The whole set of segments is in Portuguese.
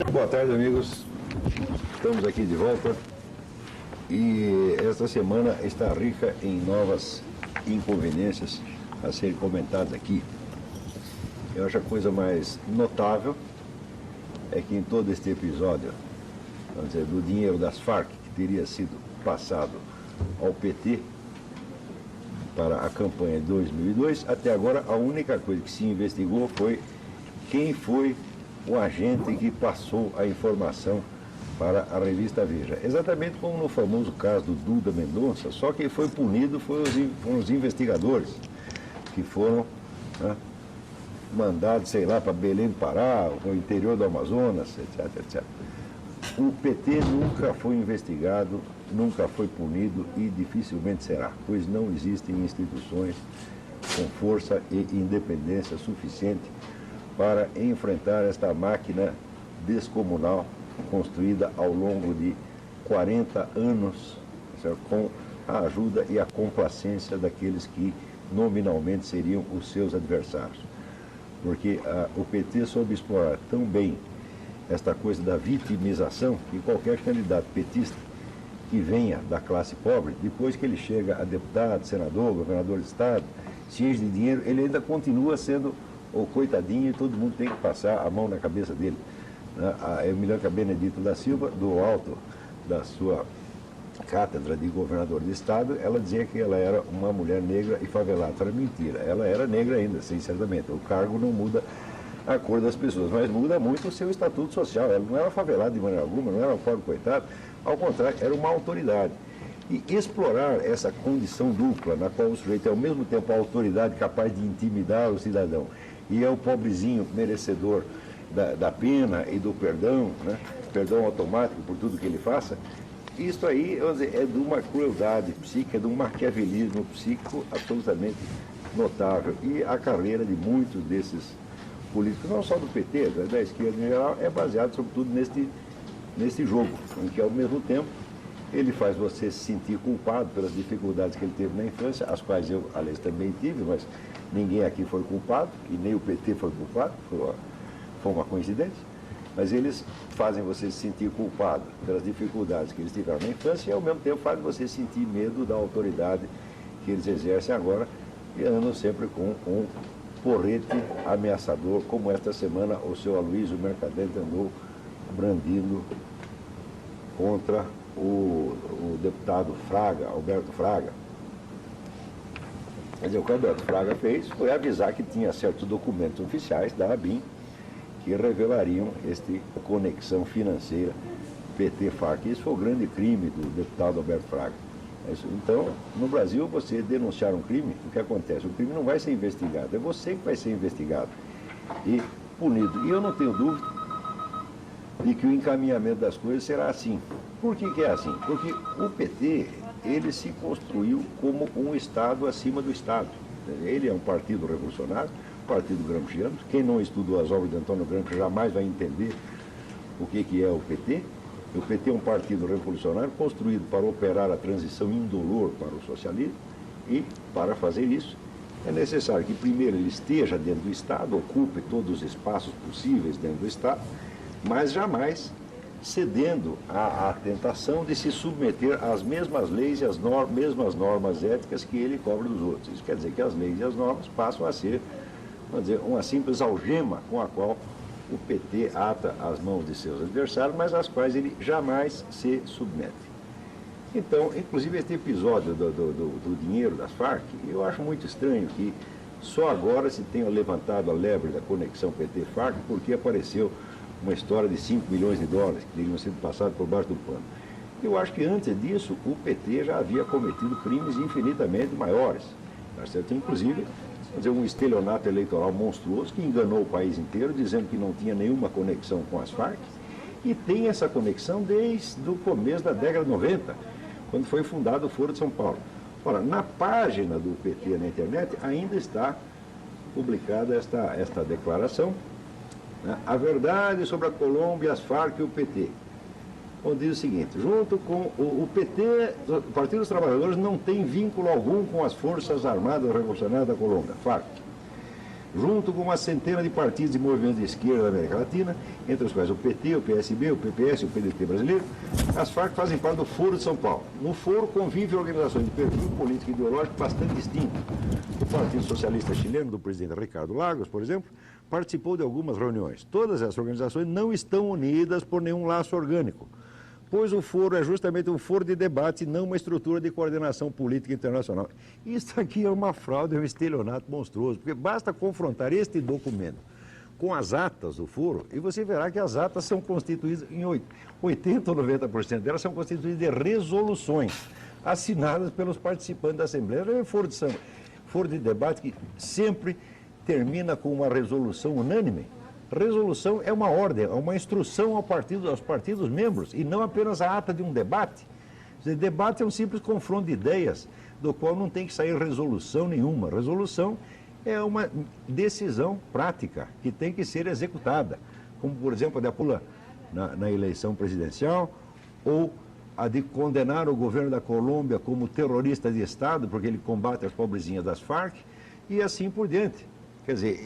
Boa tarde, amigos. Estamos aqui de volta e esta semana está rica em novas inconveniências a serem comentadas aqui. Eu acho a coisa mais notável é que em todo este episódio, vamos dizer, do dinheiro das Farc, que teria sido passado ao PT para a campanha de 2002, até agora a única coisa que se investigou foi quem foi o agente que passou a informação para a revista Veja. Exatamente como no famoso caso do Duda Mendonça, só quem foi punido foram os investigadores, que foram mandados, sei lá, para Belém do Pará, para o interior do Amazonas, etc, etc. O PT nunca foi investigado, nunca foi punido e dificilmente será, pois não existem instituições com força e independência suficiente para enfrentar esta máquina descomunal construída ao longo de 40 anos, certo? Com a ajuda e a complacência daqueles que nominalmente seriam os seus adversários. Porque o PT soube explorar tão bem esta coisa da vitimização que qualquer candidato petista que venha da classe pobre, depois que ele chega a deputado, senador, governador de estado, cheio de dinheiro, ele ainda continua sendo o coitadinho e todo mundo tem que passar a mão na cabeça dele. A Emiliana Benedito da Silva, do alto da sua cátedra de governador de estado, ela dizia que ela era uma mulher negra e favelada. Era mentira, ela era negra ainda, sinceramente. O cargo não muda a cor das pessoas, mas muda muito o seu estatuto social. Ela não era favelada de maneira alguma, não era um pobre coitado, ao contrário, era uma autoridade. E explorar essa condição dupla, na qual o sujeito é ao mesmo tempo a autoridade capaz de intimidar o cidadão e é o pobrezinho merecedor da pena e do perdão, né? Perdão automático por tudo que ele faça, isso aí, vamos dizer, é de uma crueldade psíquica, é de um maquiavelismo psíquico absolutamente notável. E a carreira de muitos desses políticos, não só do PT, da esquerda em geral, é baseada sobretudo nesse jogo, em que ao mesmo tempo ele faz você se sentir culpado pelas dificuldades que ele teve na infância, as quais eu, aliás, também tive, mas ninguém aqui foi culpado, e nem o PT foi culpado, foi uma coincidência, mas eles fazem você se sentir culpado pelas dificuldades que eles tiveram na infância e ao mesmo tempo fazem você sentir medo da autoridade que eles exercem agora e andam sempre com um porrete ameaçador, como esta semana o seu Aloysio Mercadante andou brandindo contra o deputado Fraga, Alberto Fraga. Quer dizer, o que o Alberto Fraga fez foi avisar que tinha certos documentos oficiais da ABIN que revelariam esta conexão financeira PT-FARC. Isso foi o grande crime do deputado Alberto Fraga. Então, no Brasil, você denunciar um crime, o que acontece? O crime não vai ser investigado, é você que vai ser investigado e punido. E eu não tenho dúvida de que o encaminhamento das coisas será assim. Por que é assim? Porque o PT, ele se construiu como um Estado acima do Estado. Ele é um partido revolucionário, partido gramsciano. Quem não estudou as obras de Antônio Gramsci jamais vai entender o que é o PT. O PT é um partido revolucionário construído para operar a transição indolor para o socialismo e, para fazer isso, é necessário que primeiro ele esteja dentro do Estado, ocupe todos os espaços possíveis dentro do Estado, mas jamais cedendo à tentação de se submeter às mesmas leis e às mesmas normas éticas que ele cobra dos outros. Isso quer dizer que as leis e as normas passam a ser, vamos dizer, uma simples algema com a qual o PT ata as mãos de seus adversários, mas às quais ele jamais se submete. Então, inclusive este episódio do dinheiro das Farc, eu acho muito estranho que só agora se tenha levantado a lebre da conexão PT-FARC porque apareceu uma história de 5 milhões de dólares que teriam sido passados por baixo do pano. Eu acho que antes disso o PT já havia cometido crimes infinitamente maiores, tá certo? Inclusive um estelionato eleitoral monstruoso que enganou o país inteiro, dizendo que não tinha nenhuma conexão com as Farc, e tem essa conexão desde o começo da década de 90, quando foi fundado o Foro de São Paulo. Ora, na página do PT na internet ainda está publicada esta declaração, né? A verdade sobre a Colômbia, as Farc e o PT. Onde diz o seguinte: junto com o PT, o Partido dos Trabalhadores não tem vínculo algum com as Forças Armadas Revolucionárias da Colômbia, FARC. junto com uma centena de partidos e movimentos de esquerda da América Latina, entre os quais o PT, o PSB, o PPS e o PDT brasileiro, as Farc fazem parte do Foro de São Paulo. No Foro convivem organizações de perfil político e ideológico bastante distinto. O Partido Socialista Chileno, do presidente Ricardo Lagos, por exemplo, participou de algumas reuniões. Todas essas organizações não estão unidas por nenhum laço orgânico, pois o foro é justamente um foro de debate e não uma estrutura de coordenação política internacional. Isso aqui é uma fraude, é um estelionato monstruoso, porque basta confrontar este documento com as atas do foro e você verá que as atas são constituídas, em 80% ou 90% delas são constituídas de resoluções assinadas pelos participantes da Assembleia. É um foro de debate que sempre termina com uma resolução unânime. Resolução é uma ordem, é uma instrução aos partidos membros e não apenas a ata de um debate. Debate é um simples confronto de ideias, do qual não tem que sair resolução nenhuma. Resolução é uma decisão prática que tem que ser executada, como, por exemplo, a de Pula na eleição presidencial, ou a de condenar o governo da Colômbia como terrorista de Estado, porque ele combate as pobrezinhas das Farc, e assim por diante. Quer dizer,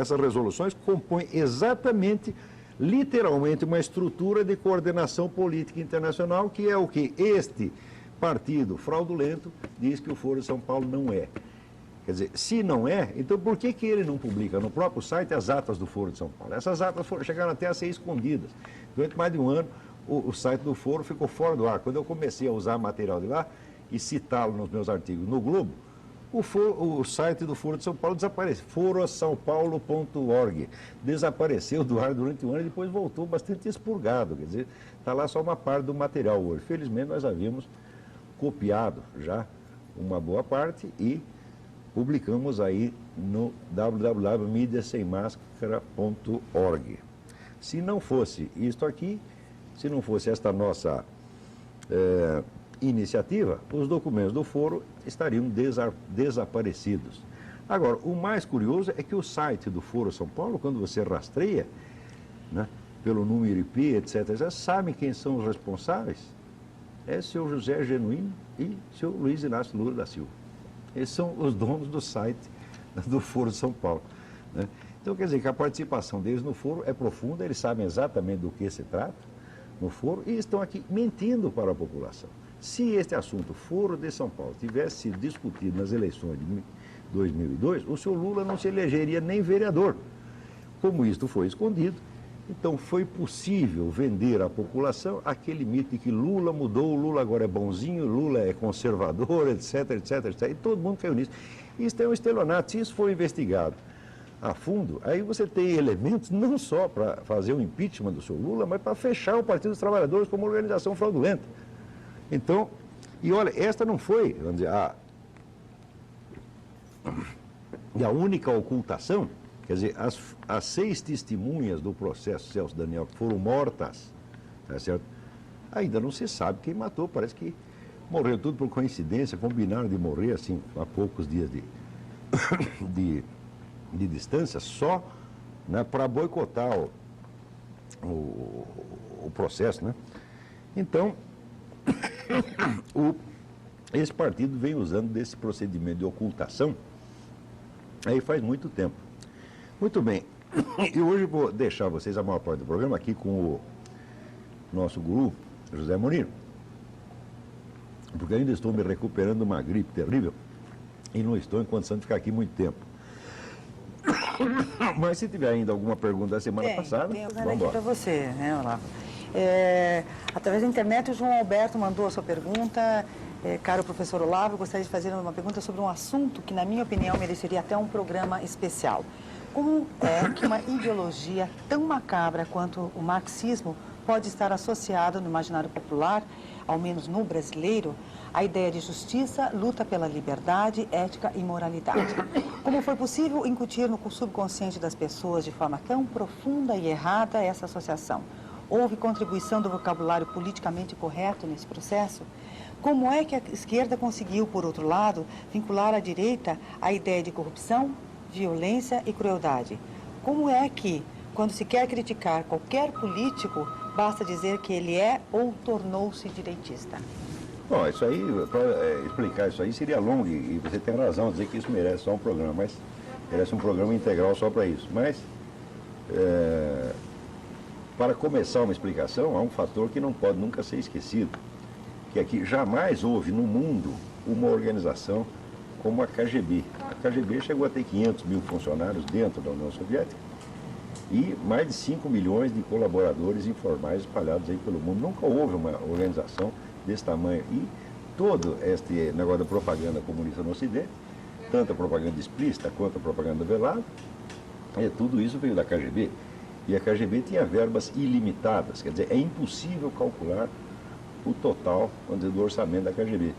essas resoluções compõem exatamente, literalmente, uma estrutura de coordenação política internacional, que é o que este partido fraudulento diz que o Foro de São Paulo não é. Quer dizer, se não é, então por que ele não publica no próprio site as atas do Foro de São Paulo? Essas atas chegaram até a ser escondidas. Durante mais de um ano, o site do Foro ficou fora do ar. Quando eu comecei a usar material de lá e citá-lo nos meus artigos no Globo, o site do Foro de São Paulo desapareceu, forosaopaulo.org, desapareceu do ar durante um ano e depois voltou bastante expurgado, quer dizer, está lá só uma parte do material hoje. Felizmente nós havíamos copiado já uma boa parte e publicamos aí no www.mídiasemmascara.org. Se não fosse isto aqui, se não fosse esta nossa iniciativa, os documentos do foro estariam desaparecidos. Agora, o mais curioso é que o site do Foro São Paulo, quando você rastreia, né, pelo número IP, etc., já sabem quem são os responsáveis. É seu José Genuíno e seu Luiz Inácio Lula da Silva. Esses são os donos do site do Foro São Paulo, né? Então, quer dizer que a participação deles no foro é profunda, eles sabem exatamente do que se trata no foro e estão aqui mentindo para a população. Se este assunto, Foro de São Paulo, tivesse sido discutido nas eleições de 2002, o senhor Lula não se elegeria nem vereador. Como isto foi escondido, então foi possível vender à população aquele mito de que Lula mudou, Lula agora é bonzinho, Lula é conservador, etc, etc, etc. E todo mundo caiu nisso. Isso é um estelionato. Se isso for investigado a fundo, aí você tem elementos não só para fazer o impeachment do senhor Lula, mas para fechar o Partido dos Trabalhadores como organização fraudulenta. Então, e olha, esta não foi, vamos dizer, a única ocultação, quer dizer, as 6 testemunhas do processo Celso Daniel que foram mortas, tá certo? Ainda não se sabe quem matou, parece que morreu tudo por coincidência, combinaram de morrer assim, a poucos dias de distância, só, né, para boicotar o processo, né? Então, esse partido vem usando desse procedimento de ocultação aí faz muito tempo. Muito bem, e hoje vou deixar vocês a maior parte do programa aqui com o nosso guru, José Munir, porque ainda estou me recuperando de uma gripe terrível e não estou em condição de ficar aqui muito tempo. Mas se tiver ainda alguma pergunta da semana passada, vamos aqui para você, né, Olavo? Através da internet, o João Alberto mandou a sua pergunta. Caro professor Olavo, eu gostaria de fazer uma pergunta sobre um assunto que, na minha opinião, mereceria até um programa especial. Como é que uma ideologia tão macabra quanto o marxismo pode estar associada no imaginário popular, ao menos no brasileiro, à ideia de justiça, luta pela liberdade, ética e moralidade? Como foi possível incutir no subconsciente das pessoas de forma tão profunda e errada essa associação? Houve contribuição do vocabulário politicamente correto nesse processo? Como é que a esquerda conseguiu, por outro lado, vincular à direita a ideia de corrupção, violência e crueldade? Como é que, quando se quer criticar qualquer político, basta dizer que ele é ou tornou-se direitista? Bom, isso aí, para explicar isso aí seria longo e você tem razão em dizer que isso merece só um programa, mas merece um programa integral só para isso. Mas, para começar uma explicação, há um fator que não pode nunca ser esquecido, que é que jamais houve no mundo uma organização como a KGB. A KGB chegou a ter 500 mil funcionários dentro da União Soviética e mais de 5 milhões de colaboradores informais espalhados aí pelo mundo. Nunca houve uma organização desse tamanho. E todo este negócio da propaganda comunista no Ocidente, tanto a propaganda explícita quanto a propaganda velada, tudo isso veio da KGB. E a KGB tinha verbas ilimitadas, quer dizer, é impossível calcular o total, vamos dizer, do orçamento da KGB.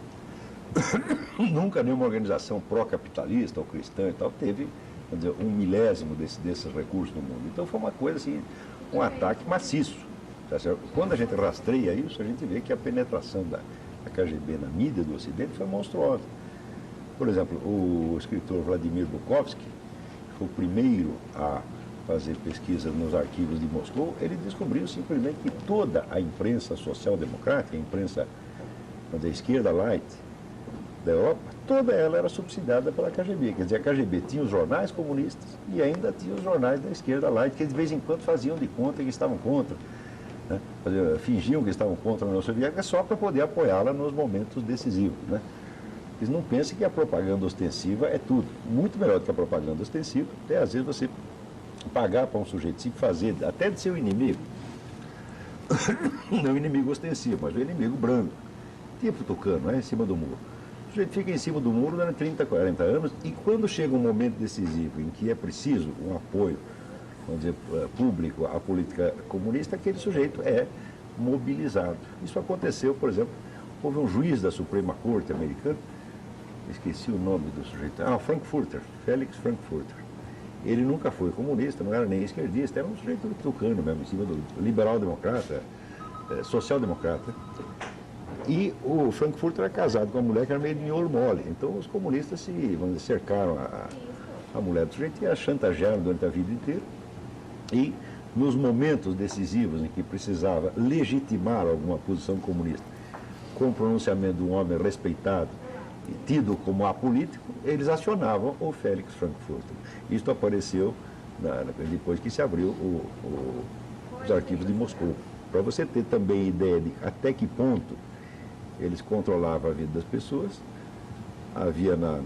Nunca nenhuma organização pró-capitalista ou cristã e tal teve, vamos dizer, 1/1000 desses recursos no mundo. Então foi uma coisa assim, um ataque maciço. Tá certo? Quando a gente rastreia isso, a gente vê que a penetração da KGB na mídia do Ocidente foi monstruosa. Por exemplo, o escritor Vladimir Bukovsky, que foi o primeiro a fazer pesquisa nos arquivos de Moscou, ele descobriu simplesmente que toda a imprensa social-democrática, a imprensa da esquerda light da Europa, toda ela era subsidiada pela KGB. Quer dizer, a KGB tinha os jornais comunistas e ainda tinha os jornais da esquerda light, que de vez em quando faziam de conta que estavam contra, né? Fingiam que estavam contra a União Soviética só para poder apoiá-la nos momentos decisivos, né? Eles não pensem que a propaganda ostensiva é tudo. Muito melhor do que a propaganda ostensiva é, às vezes, você pagar para um sujeito se fazer, até de seu inimigo, não o inimigo ostensivo, mas o inimigo branco, tipo Tucano, né, em cima do muro. O sujeito fica em cima do muro durante 30, 40 anos e quando chega um momento decisivo em que é preciso um apoio, vamos dizer, público à política comunista, aquele sujeito é mobilizado. Isso aconteceu, por exemplo, houve um juiz da Suprema Corte americana, esqueci o nome do sujeito, Frankfurter, Felix Frankfurter. Ele nunca foi comunista, não era nem esquerdista, era um sujeito tucano mesmo, em cima do liberal-democrata, social-democrata. E o Frankfurter era casado com uma mulher que era meio de miolo mole. Então os comunistas vamos dizer, cercaram a mulher do sujeito e a chantagearam durante a vida inteira. E nos momentos decisivos em que precisava legitimar alguma posição comunista, com o pronunciamento de um homem respeitado e tido como apolítico, eles acionavam o Felix Frankfurter. Isto apareceu depois que se abriu os arquivos de Moscou. Para você ter também ideia de até que ponto eles controlavam a vida das pessoas, havia na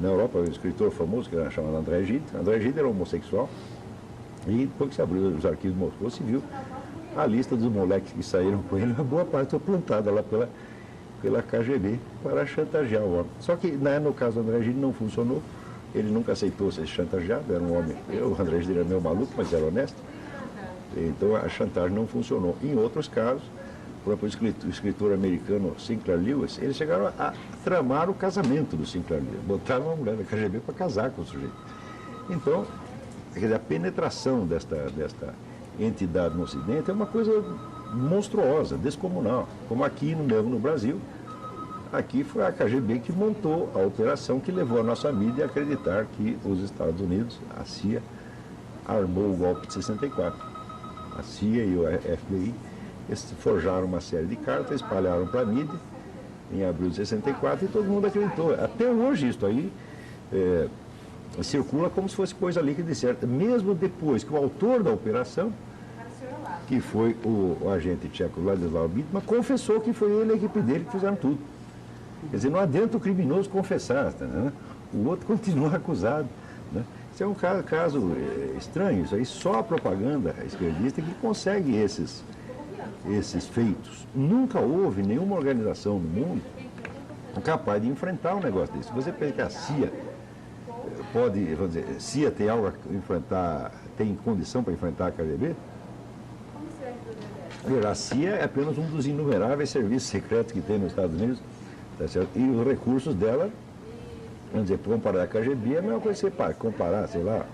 Europa um escritor famoso que era chamado André Gide. André Gide era homossexual e depois que se abriu os arquivos de Moscou, se viu a lista dos moleques que saíram com ele, uma boa parte foi plantada lá pela KGB para chantagear o homem. Só que no caso do André Gide não funcionou, ele nunca aceitou ser chantageado, era um homem, o André Gide era meio maluco, mas era honesto, então a chantagem não funcionou. Em outros casos, o próprio escritor americano Sinclair Lewis, eles chegaram a tramar o casamento do Sinclair Lewis, botaram uma mulher da KGB para casar com o sujeito. Então, quer dizer, a penetração desta entidade no Ocidente é uma coisa monstruosa, descomunal, como aqui mesmo no Brasil. Aqui foi a KGB que montou a operação que levou a nossa mídia a acreditar que os Estados Unidos, a CIA, armou o golpe de 64. A CIA e o FBI forjaram uma série de cartas, espalharam para a mídia em abril de 64 e todo mundo acreditou. Até hoje isso aí circula como se fosse coisa líquida e certa, mesmo depois que o autor da operação, que foi o agente tcheco Ladislav Bittman, confessou que foi ele e a equipe dele que fizeram tudo. Quer dizer, não adianta o criminoso confessar, né? O outro continua acusado, né? Isso é um caso estranho, isso aí só a propaganda esquerdista que consegue esses feitos. Nunca houve nenhuma organização no mundo capaz de enfrentar um negócio desse. Você pensa que a CIA pode, vamos dizer, CIA tem algo a enfrentar, tem condição para enfrentar a KGB? A CIA é apenas um dos inumeráveis serviços secretos que tem nos Estados Unidos, tá certo? E os recursos dela, vamos dizer, comparar a KGB é a mesma coisa que você comparar, sei lá,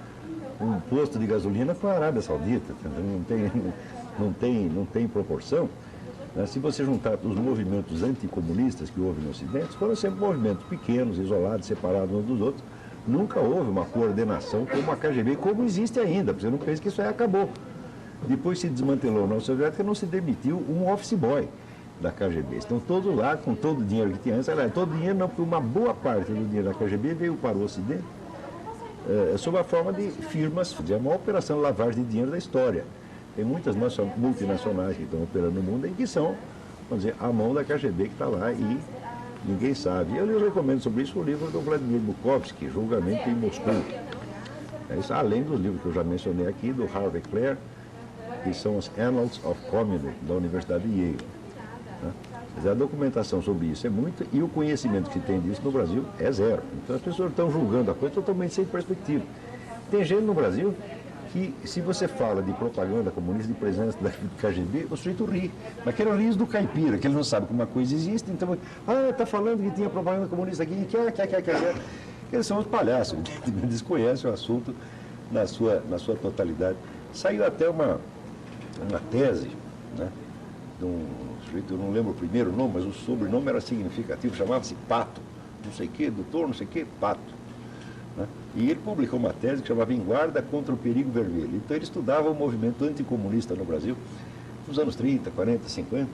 um posto de gasolina com a Arábia Saudita, não tem proporção. Né? Se você juntar os movimentos anticomunistas que houve no Ocidente, foram sempre movimentos pequenos, isolados, separados uns dos outros. Nunca houve uma coordenação como a KGB, como existe ainda. Você não pensa que isso aí acabou. Depois se desmantelou a União Soviética, não se demitiu um office boy. da KGB. Estão todos lá com todo o dinheiro que tinha antes. Aliás, todo o dinheiro não, porque uma boa parte do dinheiro da KGB veio para o Ocidente sob a forma de firmas, é a maior operação de lavagem de dinheiro da história. Tem muitas multinacionais que estão operando no mundo e que são, vamos dizer, a mão da KGB que está lá e ninguém sabe. Eu lhes recomendo sobre isso o livro do Vladimir Bukovsky, Julgamento em Moscou. Isso, além dos livros que eu já mencionei aqui, do Harvey Clare, que são os Annals of Communism, da Universidade de Yale. Mas a documentação sobre isso é muito, e o conhecimento que tem disso no Brasil é zero. Então as pessoas estão julgando a coisa totalmente sem perspectiva. Tem gente no Brasil que, se você fala de propaganda comunista, de presença da KGB, o sujeito ri. Mas aquele riso do caipira, que ele não sabe como uma coisa existe, então, está falando que tinha propaganda comunista aqui, quer. Eles são os palhaços, desconhecem o assunto na sua totalidade. Saiu até uma tese, né, de um sujeito, eu não lembro o primeiro nome, mas o sobrenome era significativo, chamava-se Pato, não sei o quê, doutor, não sei o quê, Pato. Né? E ele publicou uma tese que chamava Em Guarda contra o Perigo Vermelho. Então ele estudava o movimento anticomunista no Brasil, nos anos 30, 40, 50.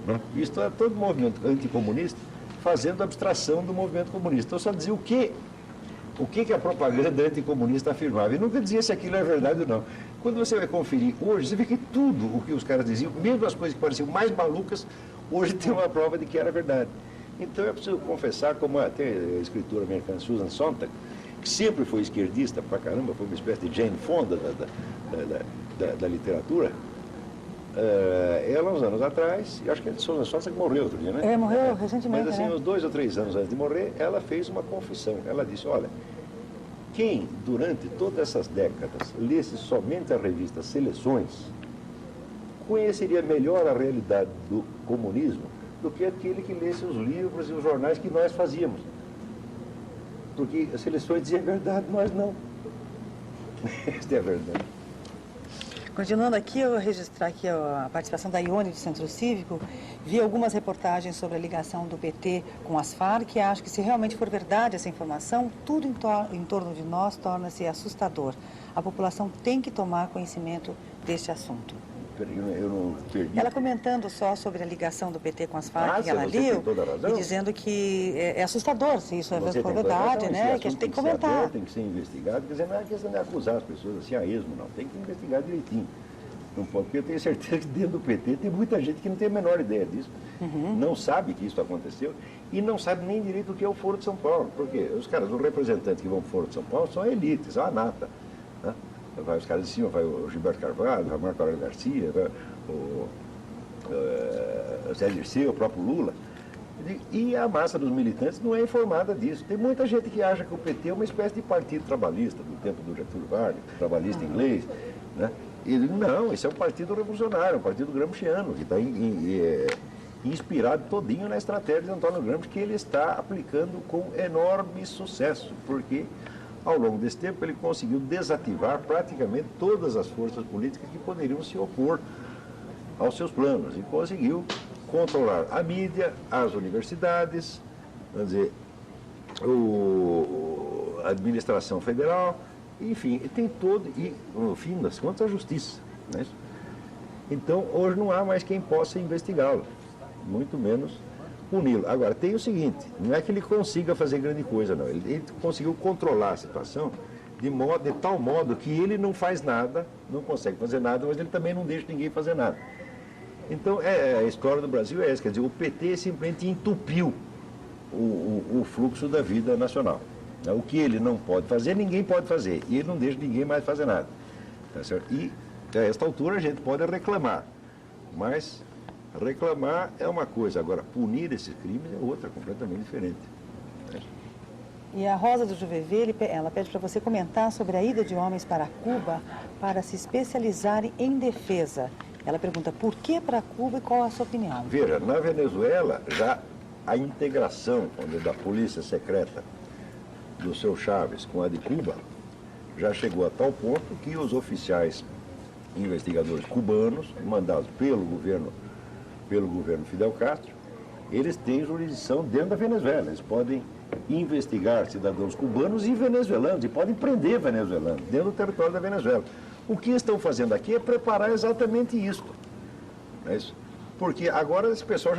Né? E estudava todo o movimento anticomunista, fazendo abstração do movimento comunista. Então só dizia o que a propaganda anticomunista afirmava. E nunca dizia se aquilo é verdade ou não. Quando você vai conferir hoje, você vê que tudo o que os caras diziam, mesmo as coisas que pareciam mais malucas, hoje tem uma prova de que era verdade. Então eu preciso confessar, como até a escritora americana Susan Sontag, que sempre foi esquerdista pra caramba, foi uma espécie de Jane Fonda da literatura, ela, uns anos atrás, acho que a Susan Sontag morreu outro dia, né? Morreu recentemente. Mas assim, né? uns 2 ou 3 anos antes de morrer, ela fez uma confissão. Ela disse, olha, quem, durante todas essas décadas, lesse somente a revista Seleções, conheceria melhor a realidade do comunismo do que aquele que lesse os livros e os jornais que nós fazíamos. Porque as Seleções diziam a verdade, nós não. Esta é a verdade. Continuando aqui, eu vou registrar aqui a participação da Ione do Centro Cívico. Vi algumas reportagens sobre a ligação do PT com as Farc e acho que se realmente for verdade essa informação, tudo em torno de nós torna-se assustador. A população tem que tomar conhecimento deste assunto. Eu não perdi. Ela comentando só sobre a ligação do PT com as Farc, que ela você leu, tem toda a razão. e dizendo que é assustador se isso for verdade, né? Que a gente tem que comentar. Tem que ser investigado, quer dizer, não é questão de acusar as pessoas assim a esmo, não. Tem que investigar direitinho. Não pode, porque eu tenho certeza que dentro do PT tem muita gente que não tem a menor ideia disso, não sabe que isso aconteceu e não sabe nem direito o que é o Foro de São Paulo, porque os caras, os representantes que vão para o Foro de São Paulo são elites, a nata. Né? Vai os caras de cima, vai o Gilberto Carvalho, vai o Marco Aurélio Garcia, vai o Zé Dirceu, o próprio Lula. E a massa dos militantes não é informada disso. Tem muita gente que acha que o PT é uma espécie de partido trabalhista, do tempo do Getúlio Vargas, trabalhista inglês, né? E não, esse é um partido revolucionário, um partido gramsciano, que está inspirado todinho na estratégia de Antônio Gramsci, que ele está aplicando com enorme sucesso, porque ao longo desse tempo ele conseguiu desativar praticamente todas as forças políticas que poderiam se opor aos seus planos, e conseguiu controlar a mídia, as universidades, vamos dizer, a administração federal, enfim, tem todo, e no fim das contas a justiça. Né? Então, hoje não há mais quem possa investigá-lo, muito menos puni-lo. Agora, tem o seguinte, não é que ele consiga fazer grande coisa, não. Ele conseguiu controlar a situação de tal modo que ele não faz nada, não consegue fazer nada, mas ele também não deixa ninguém fazer nada. Então, a história do Brasil é essa, quer dizer, o PT simplesmente entupiu o fluxo da vida nacional. O que ele não pode fazer, ninguém pode fazer. E ele não deixa ninguém mais fazer nada. Tá certo? E, a esta altura, a gente pode reclamar. Mas reclamar é uma coisa. Agora, punir esses crimes é outra, completamente diferente. Né? E a Rosa do Juvevê, ela pede para você comentar sobre a ida de homens para Cuba para se especializarem em defesa. Ela pergunta por que para Cuba e qual a sua opinião. Veja, na Venezuela, já a integração da polícia secreta do seu Chaves com a de Cuba já chegou a tal ponto que os oficiais investigadores cubanos, mandados pelo governo Fidel Castro, eles têm jurisdição dentro da Venezuela. Eles podem investigar cidadãos cubanos e venezuelanos, e podem prender venezuelanos dentro do território da Venezuela. O que estão fazendo aqui é preparar exatamente isso. Não é isso? Porque agora esse pessoal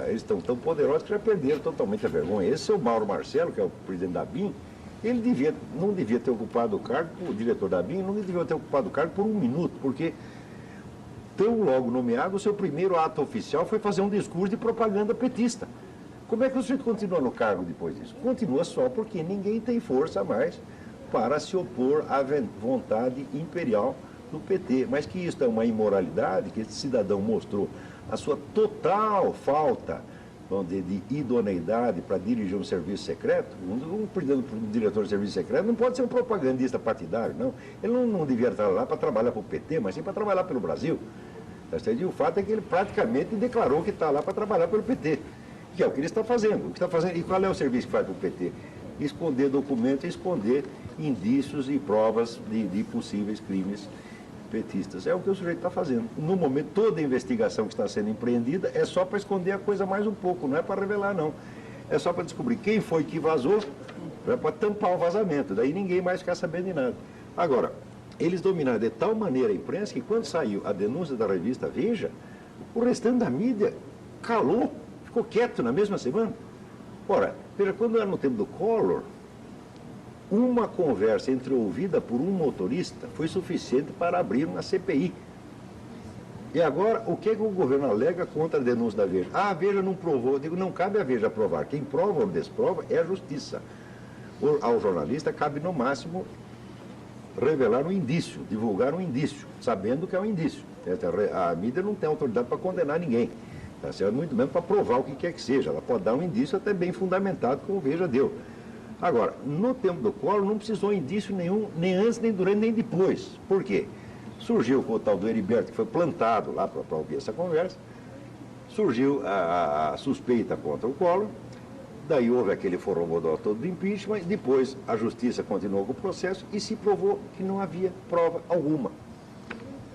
eles estão tão poderosos que já perderam totalmente a vergonha. Esse seu Mauro Marcelo, que é o presidente da BIM, ele não devia ter ocupado o cargo, o diretor da BIM não devia ter ocupado o cargo por um minuto, porque tão logo nomeado, o seu primeiro ato oficial foi fazer um discurso de propaganda petista. Como é que o sujeito continua no cargo depois disso? Continua só porque ninguém tem força mais para se opor à vontade imperial do PT. Mas que isso é uma imoralidade, que esse cidadão mostrou a sua total falta, vamos dizer, de idoneidade para dirigir um serviço secreto. Um diretor de serviço secreto não pode ser um propagandista partidário, não. Ele não devia estar lá para trabalhar para o PT, mas sim para trabalhar pelo Brasil. E o fato é que ele praticamente declarou que está lá para trabalhar pelo PT, que é o que ele está fazendo. E qual é o serviço que faz para o PT? Esconder documentos, esconder indícios e provas de possíveis crimes petistas. É o que o sujeito está fazendo. No momento, toda a investigação que está sendo empreendida é só para esconder a coisa mais um pouco, não é para revelar, não. É só para descobrir quem foi que vazou, é para tampar o vazamento, daí ninguém mais ficar sabendo de nada. Agora, eles dominaram de tal maneira a imprensa que quando saiu a denúncia da revista Veja, o restante da mídia calou, ficou quieto na mesma semana. Ora, veja, quando era no tempo do Collor, uma conversa ouvida por um motorista foi suficiente para abrir uma CPI. E agora, o que o governo alega contra a denúncia da Veja? Ah, a Veja não provou. Eu digo, não cabe a Veja provar. Quem prova ou desprova é a justiça. Ao jornalista cabe, no máximo, revelar um indício, divulgar um indício, sabendo que é um indício. A mídia não tem autoridade para condenar ninguém. Tá certo? Muito menos para provar o que quer que seja. Ela pode dar um indício até bem fundamentado, como o Veja deu. Agora, no tempo do Collor não precisou indício nenhum, nem antes, nem durante, nem depois. Por quê? Surgiu o tal do Heriberto, que foi plantado lá para ouvir essa conversa, surgiu a suspeita contra o Collor, daí houve aquele forrobodó todo do impeachment, e depois a justiça continuou com o processo e se provou que não havia prova alguma.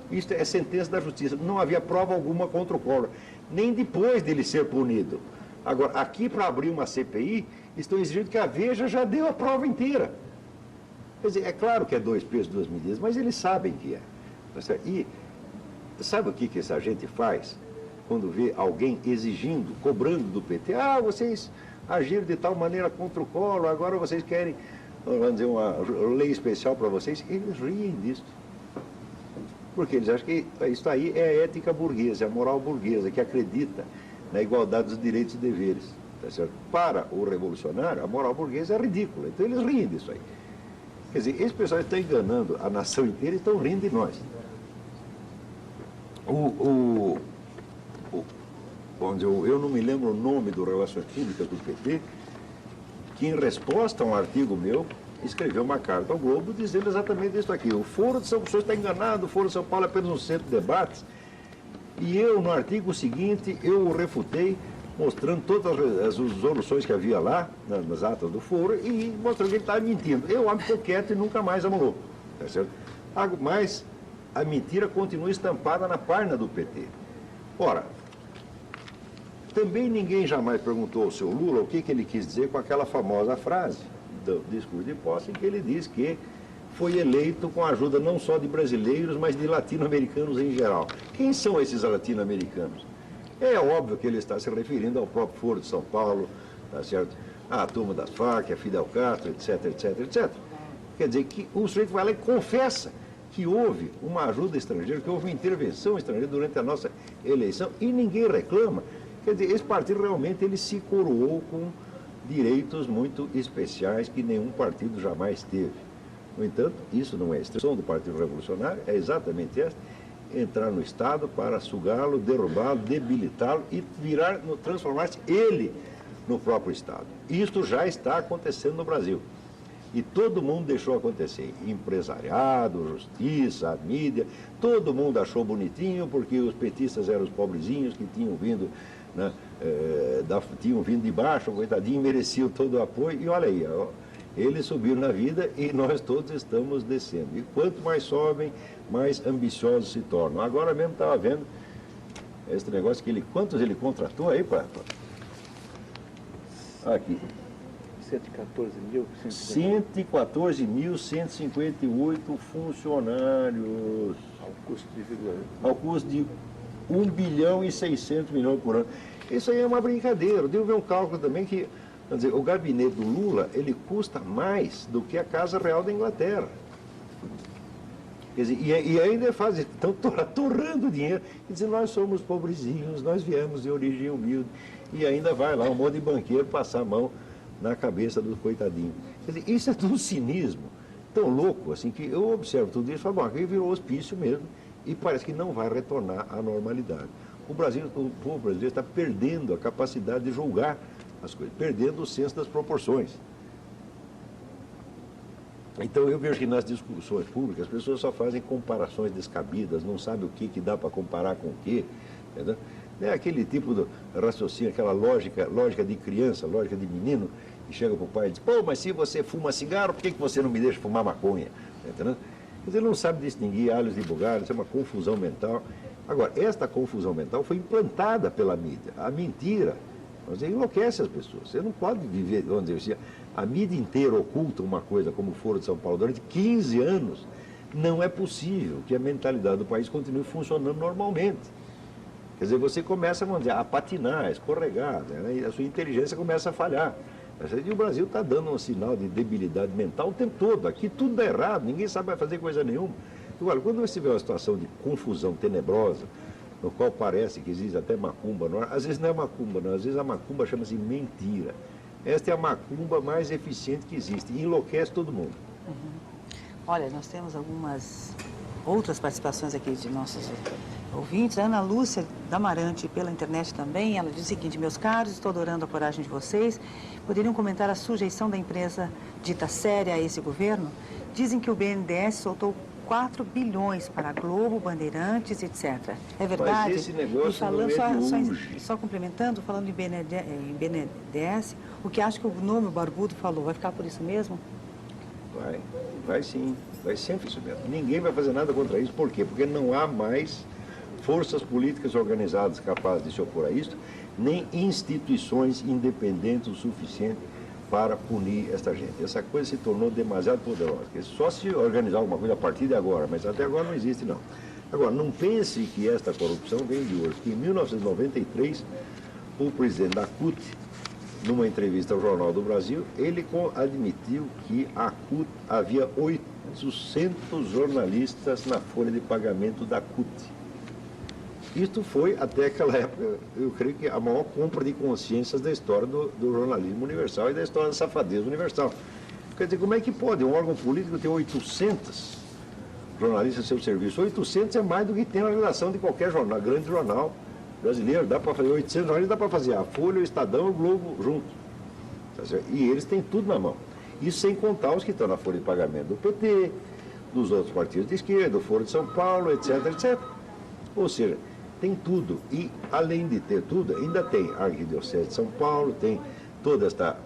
Isto é sentença da justiça, não havia prova alguma contra o Collor, nem depois dele ser punido. Agora, aqui para abrir uma CPI, estão exigindo que a Veja já deu a prova inteira. Quer dizer, é claro que é 2 pesos, 2 medidas, mas eles sabem que é. E sabe o que essa gente faz quando vê alguém exigindo, cobrando do PT? Ah, vocês agiram de tal maneira contra o Collor, agora vocês querem, vamos dizer, uma lei especial para vocês. Eles riem disso. Porque eles acham que isso aí é a ética burguesa, é a moral burguesa, que acredita na igualdade dos direitos e deveres. Tá certo? Para o revolucionário, a moral burguesa é ridícula. Então eles riem disso aí. Quer dizer, esse pessoal está enganando a nação inteira e estão rindo de nós. Eu não me lembro o nome do Relações Públicas do PT, que em resposta a um artigo meu, escreveu uma carta ao Globo dizendo exatamente isso aqui. O Foro de São Paulo está enganado, o Foro de São Paulo é apenas um centro de debates. E eu, no artigo seguinte, eu o refutei, mostrando todas as resoluções que havia lá, nas atas do Foro, e mostrando que ele estava mentindo. Eu ficou quieto e nunca mais amolou. Tá certo? Mas a mentira continua estampada na página do PT. Ora, também ninguém jamais perguntou ao seu Lula o que ele quis dizer com aquela famosa frase do discurso de posse, em que ele diz que foi eleito com a ajuda não só de brasileiros, mas de latino-americanos em geral. Quem são esses latino-americanos? É óbvio que ele está se referindo ao próprio Foro de São Paulo, tá certo? A turma das Farc, a Fidel Castro, etc, etc, etc. Quer dizer que o sujeito vai lá e confessa que houve uma ajuda estrangeira, que houve uma intervenção estrangeira durante a nossa eleição e ninguém reclama. Quer dizer, esse partido realmente ele se coroou com direitos muito especiais que nenhum partido jamais teve. No entanto, isso não é a extensão do Partido Revolucionário, é exatamente esta: entrar no Estado para sugá-lo, derrubá-lo, debilitá-lo e transformar-se ele no próprio Estado. Isto já está acontecendo no Brasil. E todo mundo deixou acontecer. Empresariado, justiça, a mídia, todo mundo achou bonitinho, porque os petistas eram os pobrezinhos que tinham vindo, né, tinham vindo de baixo, coitadinho, mereciam todo o apoio. E olha aí, ó, eles subiram na vida e nós todos estamos descendo. E quanto mais sobem, mais ambiciosos se tornam. Agora mesmo estava vendo esse negócio que quantos ele contratou aí, para aqui. 114.158 funcionários. Ao custo individual. Ao custo de 1 bilhão e 600 milhões por ano. Isso aí é uma brincadeira. Eu devo ver um cálculo também que, quer dizer, o gabinete do Lula, ele custa mais do que a Casa Real da Inglaterra. Quer dizer, e ainda estão torrando dinheiro. Quer dizer, nós somos pobrezinhos, nós viemos de origem humilde. E ainda vai lá um monte de banqueiro passar a mão na cabeça do coitadinho. Quer dizer, isso é de um cinismo tão louco, assim, que eu observo tudo isso e falo, bom, aqui virou hospício mesmo e parece que não vai retornar à normalidade. O povo brasileiro está perdendo a capacidade de julgar as coisas, perdendo o senso das proporções. Então eu vejo que nas discussões públicas as pessoas só fazem comparações descabidas, não sabem o que dá para comparar com o quê. Entendeu? É aquele tipo de raciocínio, aquela lógica de criança, lógica de menino, que chega para o pai e diz, pô, mas se você fuma cigarro, por que você não me deixa fumar maconha? Entendeu? Ele não sabe distinguir alhos de bugalhos, isso é uma confusão mental. Agora, esta confusão mental foi implantada pela mídia. A mentira, você enlouquece as pessoas. Você não pode viver, vamos dizer assim, a mídia inteira oculta uma coisa como o Foro de São Paulo durante 15 anos. Não é possível que a mentalidade do país continue funcionando normalmente. Quer dizer, você começa, vamos dizer, a patinar, a escorregar, né? E a sua inteligência começa a falhar. E o Brasil está dando um sinal de debilidade mental o tempo todo. Aqui tudo dá errado, ninguém sabe fazer coisa nenhuma. Agora, quando você vê uma situação de confusão tenebrosa, no qual parece que existe até macumba, às vezes não é macumba, não, às vezes a macumba chama-se mentira. Esta é a macumba mais eficiente que existe e enlouquece todo mundo. Olha, nós temos algumas outras participações aqui de nossos ouvintes. A Ana Lúcia Damarante, pela internet também, ela diz o seguinte: meus caros, estou adorando a coragem de vocês. Poderiam comentar a sujeição da empresa dita séria a esse governo? Dizem que o BNDES soltou 4 bilhões para a Globo, Bandeirantes, etc. É verdade? Mas esse negócio e falando, não é de hoje. só complementando, falando em BNDES, o que acho que o nome Barbudo falou, vai ficar por isso mesmo? Vai sim, vai sempre isso mesmo. Ninguém vai fazer nada contra isso. Por quê? Porque não há mais forças políticas organizadas capazes de se opor a isso, nem instituições independentes o suficiente para punir esta gente. Essa coisa se tornou demasiado poderosa. Só se organizar alguma coisa a partir de agora, mas até agora não existe, não. Agora, não pense que esta corrupção vem de hoje, porque em 1993, o presidente da CUT, numa entrevista ao Jornal do Brasil, ele admitiu que a CUT havia 800 jornalistas na folha de pagamento da CUT. Isto foi, até aquela época, eu creio que a maior compra de consciências da história do jornalismo universal e da história da safadeza universal. Quer dizer, como é que pode um órgão político ter 800 jornalistas a seu serviço? 800 é mais do que tem na redação de qualquer jornal, grande jornal brasileiro. Dá para fazer 800 jornalistas, dá para fazer a Folha, o Estadão e o Globo juntos. Tá certo? E eles têm tudo na mão. Isso sem contar os que estão na folha de pagamento do PT, dos outros partidos de esquerda, do Foro de São Paulo, etc, etc. Ou seja, tem tudo. E, além de ter tudo, ainda tem a Arquidiocese de São Paulo, tem toda esta,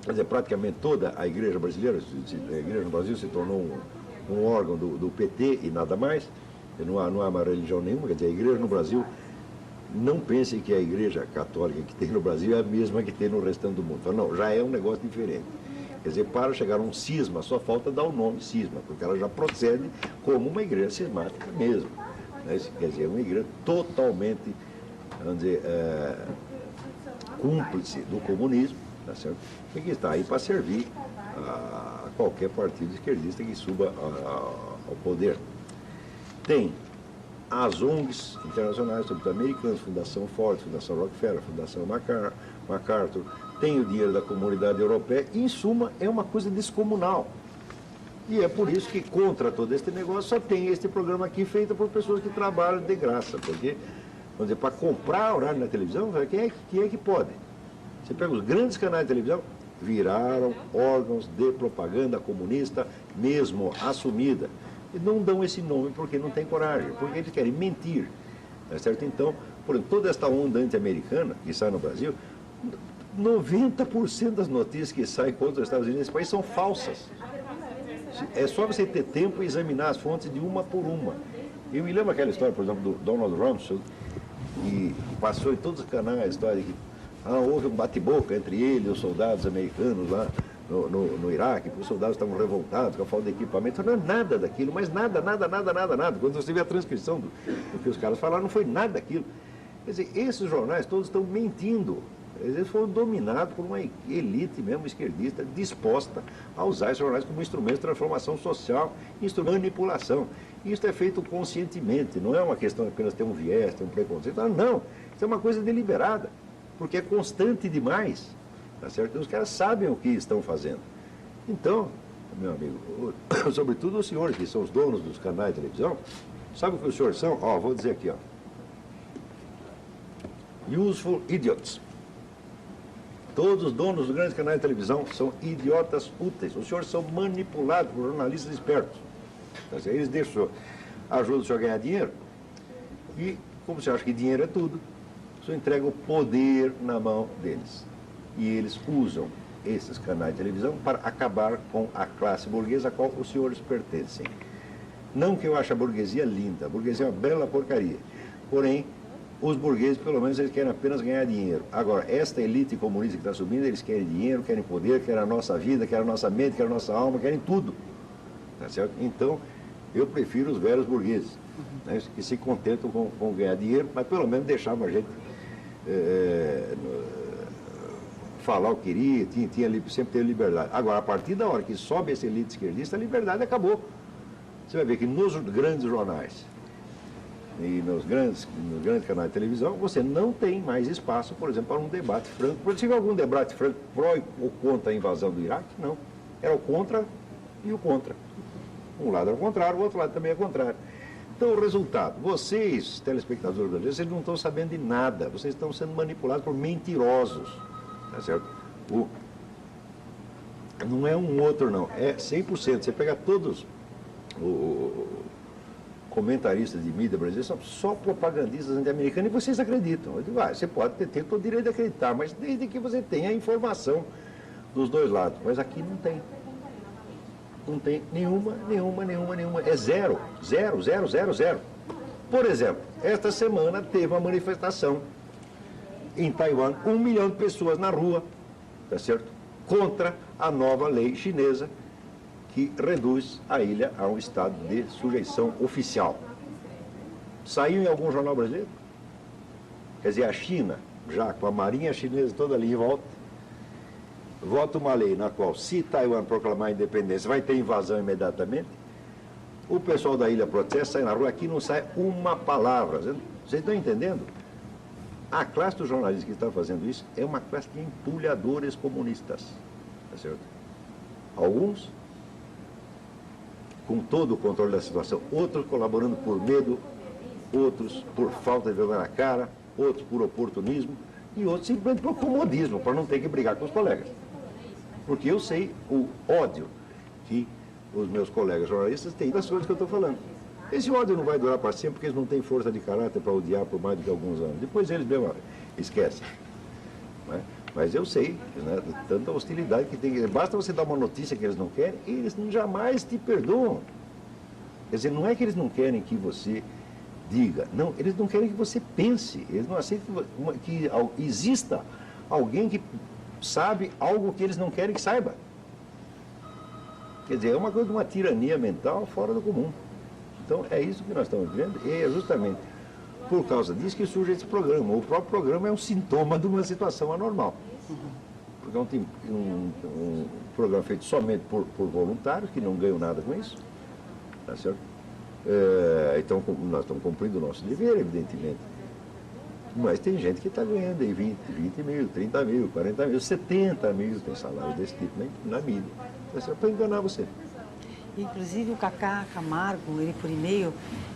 quer dizer, praticamente toda a igreja brasileira. A igreja no Brasil se tornou um órgão do PT e nada mais. Não há uma religião nenhuma. Quer dizer, a igreja no Brasil, não pensem que a igreja católica que tem no Brasil é a mesma que tem no restante do mundo. Então, não, já é um negócio diferente. Quer dizer, para chegar a um cisma, só falta dar o nome cisma, porque ela já procede como uma igreja cismática mesmo. Quer dizer, uma igreja totalmente, vamos dizer, cúmplice do comunismo, tá certo? E que está aí para servir a qualquer partido esquerdista que suba ao poder. Tem as ONGs internacionais, sobretudo americanas, Fundação Ford, Fundação Rockefeller, Fundação MacArthur, tem o dinheiro da comunidade europeia, e, em suma, é uma coisa descomunal. E é por isso que, contra todo este negócio, só tem este programa aqui feito por pessoas que trabalham de graça. Porque, vamos dizer, para comprar horário na televisão, quem é que pode? Você pega os grandes canais de televisão, viraram órgãos de propaganda comunista, mesmo assumida. E não dão esse nome porque não tem coragem, porque eles querem mentir. Tá certo? Então, por exemplo, toda esta onda anti-americana que sai no Brasil, 90% das notícias que saem contra os Estados Unidos nesse país são falsas. É só você ter tempo e examinar as fontes de uma por uma. Eu me lembro aquela história, por exemplo, do Donald Rumsfeld, que passou em todos os canais a história de que houve um bate-boca entre ele e os soldados americanos lá no Iraque, porque os soldados estavam revoltados com a falta de equipamento. Não é nada daquilo, mas nada. Quando você vê a transcrição do que os caras falaram, não foi nada daquilo. Quer dizer, esses jornais todos estão mentindo. Eles foram dominados por uma elite mesmo esquerdista disposta a usar esses jornais como instrumento de transformação social, instrumento de manipulação. Isso é feito conscientemente, não é uma questão de apenas ter um viés, ter um preconceito. Não, isso é uma coisa deliberada, porque é constante demais. Tá certo? Os caras sabem o que estão fazendo. Então, meu amigo, sobretudo os senhores que são os donos dos canais de televisão, sabe o que os senhores são? Ó, vou dizer aqui, ó. Useful idiots. Todos os donos dos grandes canais de televisão são idiotas úteis. Os senhores são manipulados por jornalistas espertos. Tá certo? Eles deixam, ajudam o senhor a ganhar dinheiro e, como você acha que dinheiro é tudo, o senhor entrega o poder na mão deles. E eles usam esses canais de televisão para acabar com a classe burguesa a qual os senhores pertencem. Não que eu ache a burguesia linda, a burguesia é uma bela porcaria. Porém, os burgueses, pelo menos, eles querem apenas ganhar dinheiro. Agora, esta elite comunista que está subindo, eles querem dinheiro, querem poder, querem a nossa vida, querem a nossa mente, querem a nossa alma, querem tudo. Tá certo? Então, eu prefiro os velhos burgueses, né, que se contentam com ganhar dinheiro, mas pelo menos deixavam a gente falar o que queria, sempre teve liberdade. Agora, a partir da hora que sobe essa elite esquerdista, a liberdade acabou. Você vai ver que nos grandes jornais e nos grandes canais de televisão, você não tem mais espaço, por exemplo, para um debate franco. Se tiver algum debate franco pró ou contra a invasão do Iraque, não. Era o contra e o contra. Um lado é o contrário, o outro lado também é o contrário. Então, o resultado, vocês, telespectadores brasileiros, vocês não estão sabendo de nada, vocês estão sendo manipulados por mentirosos. Tá certo? Não é um outro, não. É 100%. Você pega todos os comentaristas de mídia brasileira, são só propagandistas anti-americanos e vocês acreditam. Eu digo, você pode ter todo o direito de acreditar, mas desde que você tenha a informação dos dois lados. Mas aqui não tem. Não tem nenhuma. É zero. Por exemplo, esta semana teve uma manifestação em Taiwan, 1 milhão de pessoas na rua, tá certo? Contra a nova lei chinesa que reduz a ilha a um estado de sujeição oficial. Saiu em algum jornal brasileiro? Quer dizer, a China, já com a marinha chinesa toda ali em volta, vota uma lei na qual, se Taiwan proclamar a independência, vai ter invasão imediatamente. O pessoal da ilha protesta, sai na rua, aqui não sai uma palavra. Vocês estão entendendo? A classe dos jornalistas que está fazendo isso é uma classe de empulhadores comunistas. Tá certo? Alguns com todo o controle da situação, outros colaborando por medo, outros por falta de vergonha na cara, outros por oportunismo e outros simplesmente por comodismo, para não ter que brigar com os colegas. Porque eu sei o ódio que os meus colegas jornalistas têm das coisas que eu estou falando. Esse ódio não vai durar para sempre, porque eles não têm força de caráter para odiar por mais do que alguns anos. Depois eles mesmo esquecem. Né? Mas eu sei, né, tanta hostilidade que tem. Basta você dar uma notícia que eles não querem, e eles jamais te perdoam. Quer dizer, não é que eles não querem que você diga, não, eles não querem que você pense, eles não aceitam que exista alguém que sabe algo que eles não querem que saiba. Quer dizer, é uma coisa de uma tirania mental fora do comum. Então, é isso que nós estamos vivendo, e é justamente por causa disso que surge esse programa. O próprio programa é um sintoma de uma situação anormal. Porque é um programa feito somente por voluntários, que não ganham nada com isso. Tá certo? Então, nós estamos cumprindo o nosso dever, evidentemente. Mas tem gente que está ganhando aí 20 mil, 30 mil, 40 mil, 70 mil, tem salário desse tipo na mídia. Tá certo? Para enganar você. Inclusive o Cacá Camargo, ele por e-mail,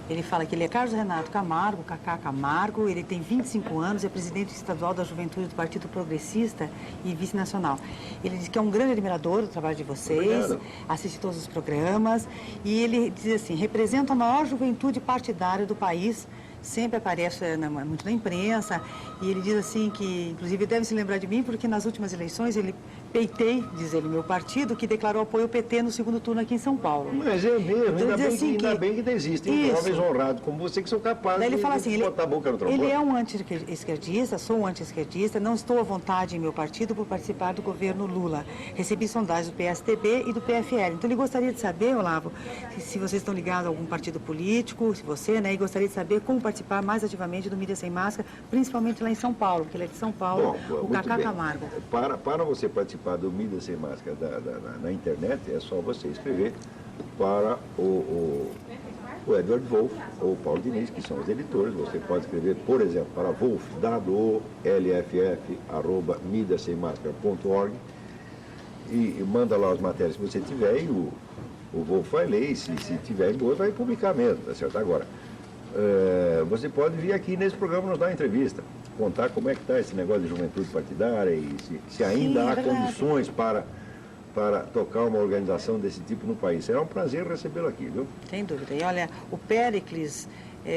ele fala que ele é Carlos Renato Camargo, Cacá Camargo, ele tem 25 anos, é presidente estadual da Juventude do Partido Progressista e vice-nacional. Ele diz que é um grande admirador do trabalho de vocês, obrigado. Assiste todos os programas, e ele diz assim, representa a maior juventude partidária do país, sempre aparece muito na imprensa, e ele diz assim que, inclusive, deve se lembrar de mim, porque nas últimas eleições ele peitei, diz ele, meu partido, que declarou apoio ao PT no segundo turno aqui em São Paulo. Mas é mesmo, Então, ainda bem que existem jovens honrados como você que são capazes ele fala assim, de botar a boca no trombone. Ele é um anti-esquerdista, sou um anti-esquerdista, não estou à vontade em meu partido por participar do governo Lula. Recebi sondagens do PSDB e do PFL. Então ele gostaria de saber, Olavo, se vocês estão ligados a algum partido político, se você, né, e gostaria de saber como participar mais ativamente do Mídia Sem Máscara, principalmente lá em São Paulo, porque ele é de São Paulo, o Cacá Camargo. Para você participar do Mídia Sem Máscara na internet, é só você escrever para o Edward Wolff ou o Paulo Diniz, que são os editores. Você pode escrever, por exemplo, para Wolff, wolff@mediasemmascara.org, e manda lá as matérias que você tiver, e o Wolff vai ler, e se tiver boa, vai publicar mesmo, tá certo? Agora, você pode vir aqui nesse programa nos dar uma entrevista, contar como é que está esse negócio de juventude partidária e se ainda há condições para tocar uma organização desse tipo no país. Será um prazer recebê-lo aqui, viu? Sem dúvida. E olha, o Péricles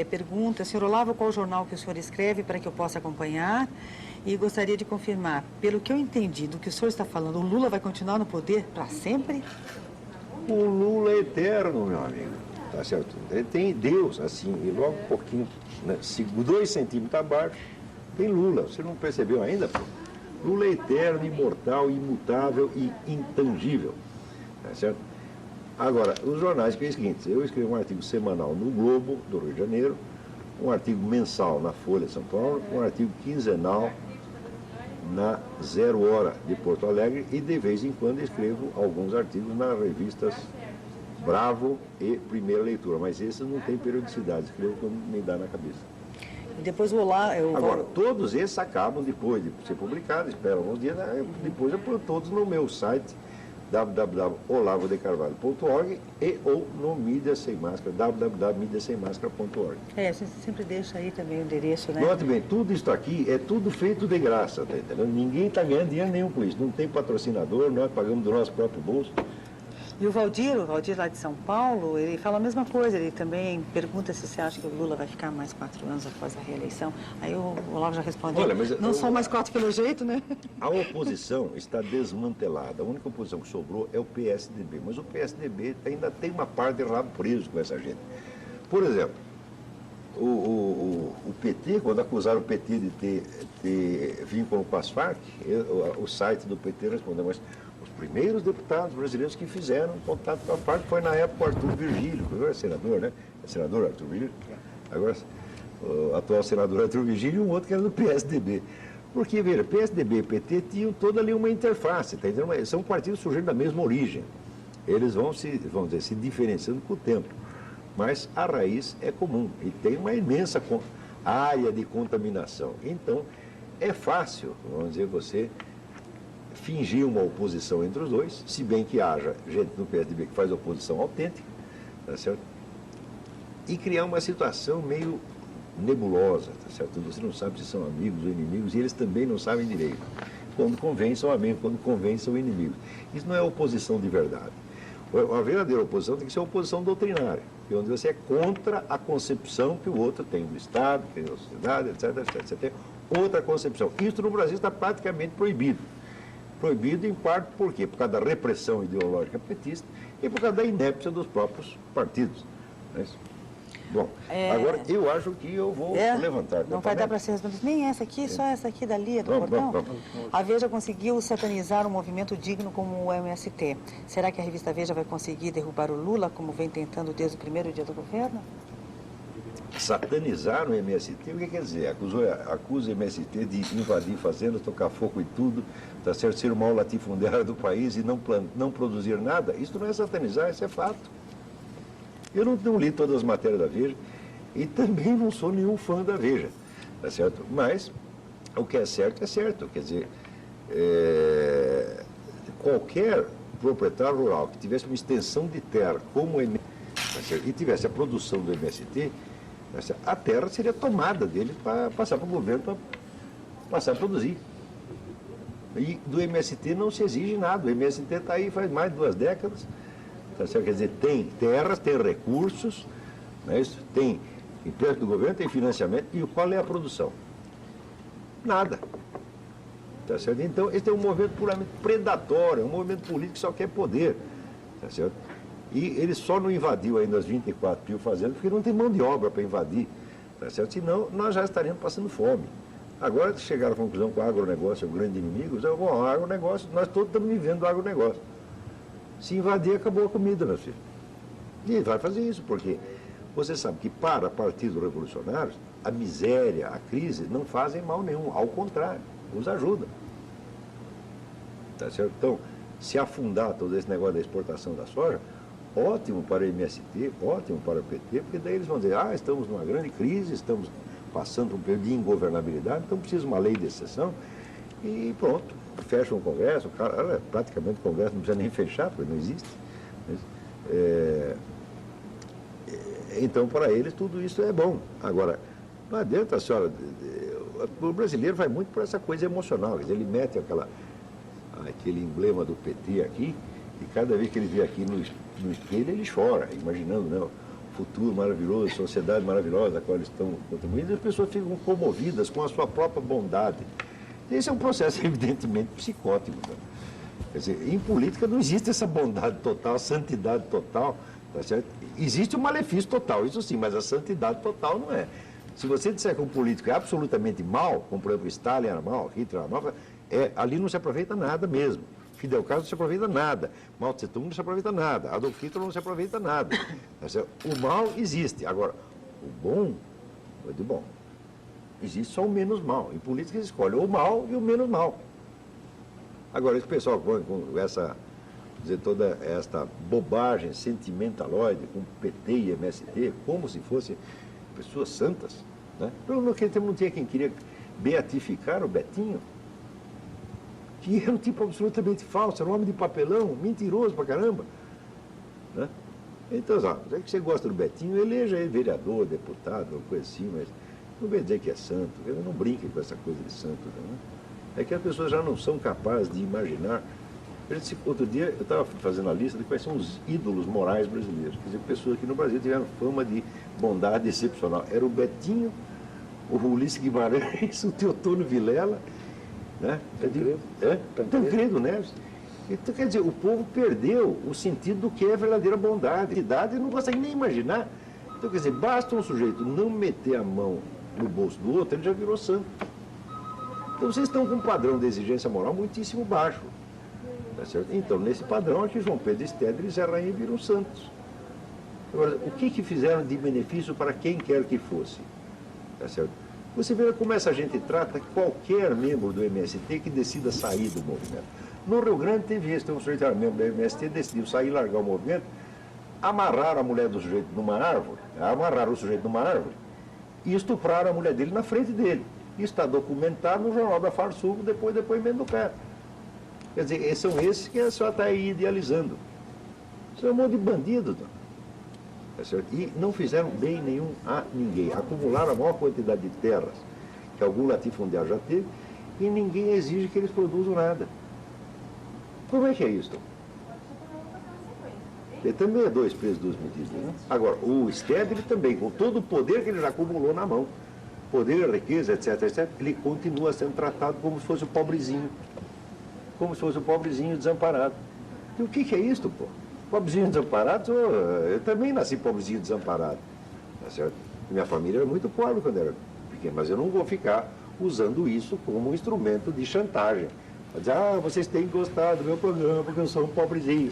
pergunta, senhor Olavo, qual o jornal que o senhor escreve para que eu possa acompanhar? E gostaria de confirmar, pelo que eu entendi do que o senhor está falando, o Lula vai continuar no poder para sempre? O Lula é eterno, meu amigo. Tá certo? Ele tem Deus, assim, e logo um pouquinho, né, 2 centímetros abaixo, tem Lula. Você não percebeu ainda, pô? Lula é eterno, imortal, imutável e intangível. Tá certo? Agora, os jornais que é o seguinte, eu escrevo um artigo semanal no Globo, do Rio de Janeiro, um artigo mensal na Folha de São Paulo, um artigo quinzenal na 0 Hora de Porto Alegre, e de vez em quando escrevo alguns artigos nas revistas Bravo e Primeira Leitura, mas esses não têm periodicidade, escrevo quando me dá na cabeça. E depois vou lá... Agora, todos esses acabam depois de ser publicados, esperam alguns dias, depois eu ponho todos no meu site www.olavodecarvalho.org e ou no Mídia Sem Máscara, www.mediasemmascara.org. A gente sempre deixa aí também o endereço, né? Note bem, tudo isso aqui é tudo feito de graça, tá entendendo? Ninguém está ganhando dinheiro nenhum com isso, não tem patrocinador, nós pagamos do nosso próprio bolso. E o Valdir lá de São Paulo, ele fala a mesma coisa, ele também pergunta se você acha que o Lula vai ficar mais 4 anos após a reeleição. Aí o Olavo já respondeu, olha, mas não são mais 4 pelo jeito, né? A oposição está desmantelada, a única oposição que sobrou é o PSDB, mas o PSDB ainda tem uma parte de rabo preso com essa gente. Por exemplo, o PT, quando acusaram o PT de ter vínculo com as Farc, o site do PT respondeu, mas os primeiros deputados brasileiros que fizeram contato com a Farc foi na época o Arthur Virgílio, que agora é senador, né? É senador Arthur Virgílio? Agora, o atual senador Arthur Virgílio e um outro que era do PSDB. Porque, veja, PSDB e PT tinham toda ali uma interface, tá entendendo? São partidos surgindo da mesma origem. Eles vão se diferenciando com o tempo. Mas a raiz é comum e tem uma imensa área de contaminação. Então, é fácil, vamos dizer, você fingir uma oposição entre os dois, se bem que haja gente no PSDB que faz oposição autêntica, tá certo? E criar uma situação meio nebulosa, tá certo? Você não sabe se são amigos ou inimigos, e eles também não sabem direito. Quando convém, são amigos, quando convém, são inimigos. Isso não é oposição de verdade. A verdadeira oposição tem que ser oposição doutrinária, onde você é contra a concepção que o outro tem do Estado, que tem da sociedade, etc, etc. Você tem outra concepção. Isso no Brasil está praticamente proibido. Proibido em parte por quê? Por causa da repressão ideológica petista e por causa da inépcia dos próprios partidos. Não é isso? Bom, agora eu acho que eu vou levantar. Não vai dar para ser respondido. Nem essa aqui, só essa aqui da Lia, do Portão. Vamos. A Veja conseguiu satanizar um movimento digno como o MST. Será que a revista Veja vai conseguir derrubar o Lula, como vem tentando desde o primeiro dia do governo? Satanizar o MST, o que quer dizer? Acusa o MST de invadir fazendas, tocar fogo em tudo, tá certo? Ser o maior latifundiário do país e não produzir nada. Isso não é satanizar, isso é fato. Eu não li todas as matérias da Veja e também não sou nenhum fã da Veja, tá certo? Mas o que é certo, quer dizer, qualquer proprietário rural que tivesse uma extensão de terra como o MST, tá certo? E tivesse a produção do MST, tá certo? A terra seria tomada dele para passar para o governo, para passar a produzir. E do MST não se exige nada, o MST está aí faz mais de 2 décadas. Tá certo? Quer dizer, tem terras, tem recursos, não é isso? Tem empréstimo do governo, tem financiamento, e qual é a produção? Nada. Tá certo? Então, esse é um movimento puramente predatório, é um movimento político que só quer poder. Tá certo? E ele só não invadiu ainda as 24 mil fazendas porque não tem mão de obra para invadir. Tá certo? Senão, nós já estaríamos passando fome. Agora, chegaram à conclusão que o agronegócio é o grande inimigo. Bom, o agronegócio, nós todos estamos vivendo do agronegócio. Se invadir, acabou a comida, meu filho. E vai fazer isso, porque você sabe que para partidos revolucionários, a miséria, a crise, não fazem mal nenhum. Ao contrário, os ajudam. Tá certo? Então, se afundar todo esse negócio da exportação da soja, ótimo para o MST, ótimo para o PT, porque daí eles vão dizer, estamos numa grande crise, estamos passando por um período de ingovernabilidade, então precisa uma lei de exceção, e pronto, fecha um Congresso, praticamente o Congresso não precisa nem fechar, porque não existe. Então, para eles, tudo isso é bom. Agora, não adianta, senhora, o brasileiro vai muito por essa coisa emocional, ele mete aquele emblema do PT aqui, e cada vez que ele vê aqui no espelho, ele chora, imaginando, né, o futuro maravilhoso, sociedade maravilhosa a qual eles estão contribuindo, e as pessoas ficam comovidas com a sua própria bondade. Esse é um processo, evidentemente, psicótico. Né? Quer dizer, em política não existe essa bondade total, santidade total, tá certo? Existe o malefício total, isso sim, mas a santidade total não é. Se você disser que um político é absolutamente mau, como por exemplo Stalin era mau, Hitler era mau, ali não se aproveita nada mesmo. Fidel Castro não se aproveita nada, Mao Tse Tung não se aproveita nada, Adolf Hitler não se aproveita nada. O mal existe. Agora, o bom é de bom. Existe só o menos mal. Em política se escolhe o mal e o menos mal. Agora, esse pessoal com essa, toda esta bobagem sentimentaloide com PT e MST, como se fossem pessoas santas. Né? Naquele tempo não tinha quem queria beatificar o Betinho, que era um tipo absolutamente falso, era um homem de papelão, mentiroso pra caramba. Né? Então, já que você gosta do Betinho, eleja ele vereador, deputado, uma coisa assim, mas não vai dizer que é santo, não brinque com essa coisa de santo. Né? É que as pessoas já não são capazes de imaginar. Outro dia eu estava fazendo a lista de quais são os ídolos morais brasileiros. Quer dizer, pessoas que no Brasil tiveram fama de bondade excepcional. Era o Betinho, o Ulisses Guimarães, o Teotônio Vilela, né? Tancredo Neves. Então, quer dizer, o povo perdeu o sentido do que é verdadeira bondade. Idade não consegue nem imaginar. Então, quer dizer, basta um sujeito não meter a mão no bolso do outro, ele já virou santo. Então, vocês estão com um padrão de exigência moral muitíssimo baixo. Tá certo? Então, nesse padrão aqui, João Pedro Estedre e Zé Rainha viram santos. Agora, o que fizeram de benefício para quem quer que fosse? Tá certo? Você vê como essa gente trata qualquer membro do MST que decida sair do movimento. No Rio Grande teve isso, tem um sujeito que era membro do MST, decidiu sair e largar o movimento, amarraram a mulher do sujeito numa árvore, amarraram o sujeito numa árvore e estupraram a mulher dele na frente dele. Isso está documentado no Jornal da Farsugo, depois do depoimento do cara. Quer dizer, são esses que a senhora está aí idealizando. Isso é um monte de bandido. Tá certo? E não fizeram bem nenhum a ninguém. Acumularam a maior quantidade de terras que algum latifundiário já teve e ninguém exige que eles produzam nada. Como é que é isso? Ele também é 2 pesos, 2 medidas. Né? Agora, o Stedley também, com todo o poder que ele já acumulou na mão, poder, riqueza, etc., etc., ele continua sendo tratado como se fosse o pobrezinho. Como se fosse o pobrezinho desamparado. E o que é isto, pô? Pobrezinho desamparado, eu também nasci pobrezinho desamparado. Tá certo? Minha família era muito pobre quando era pequena, mas eu não vou ficar usando isso como um instrumento de chantagem. Dizer, vocês têm que gostar do meu programa porque eu sou um pobrezinho.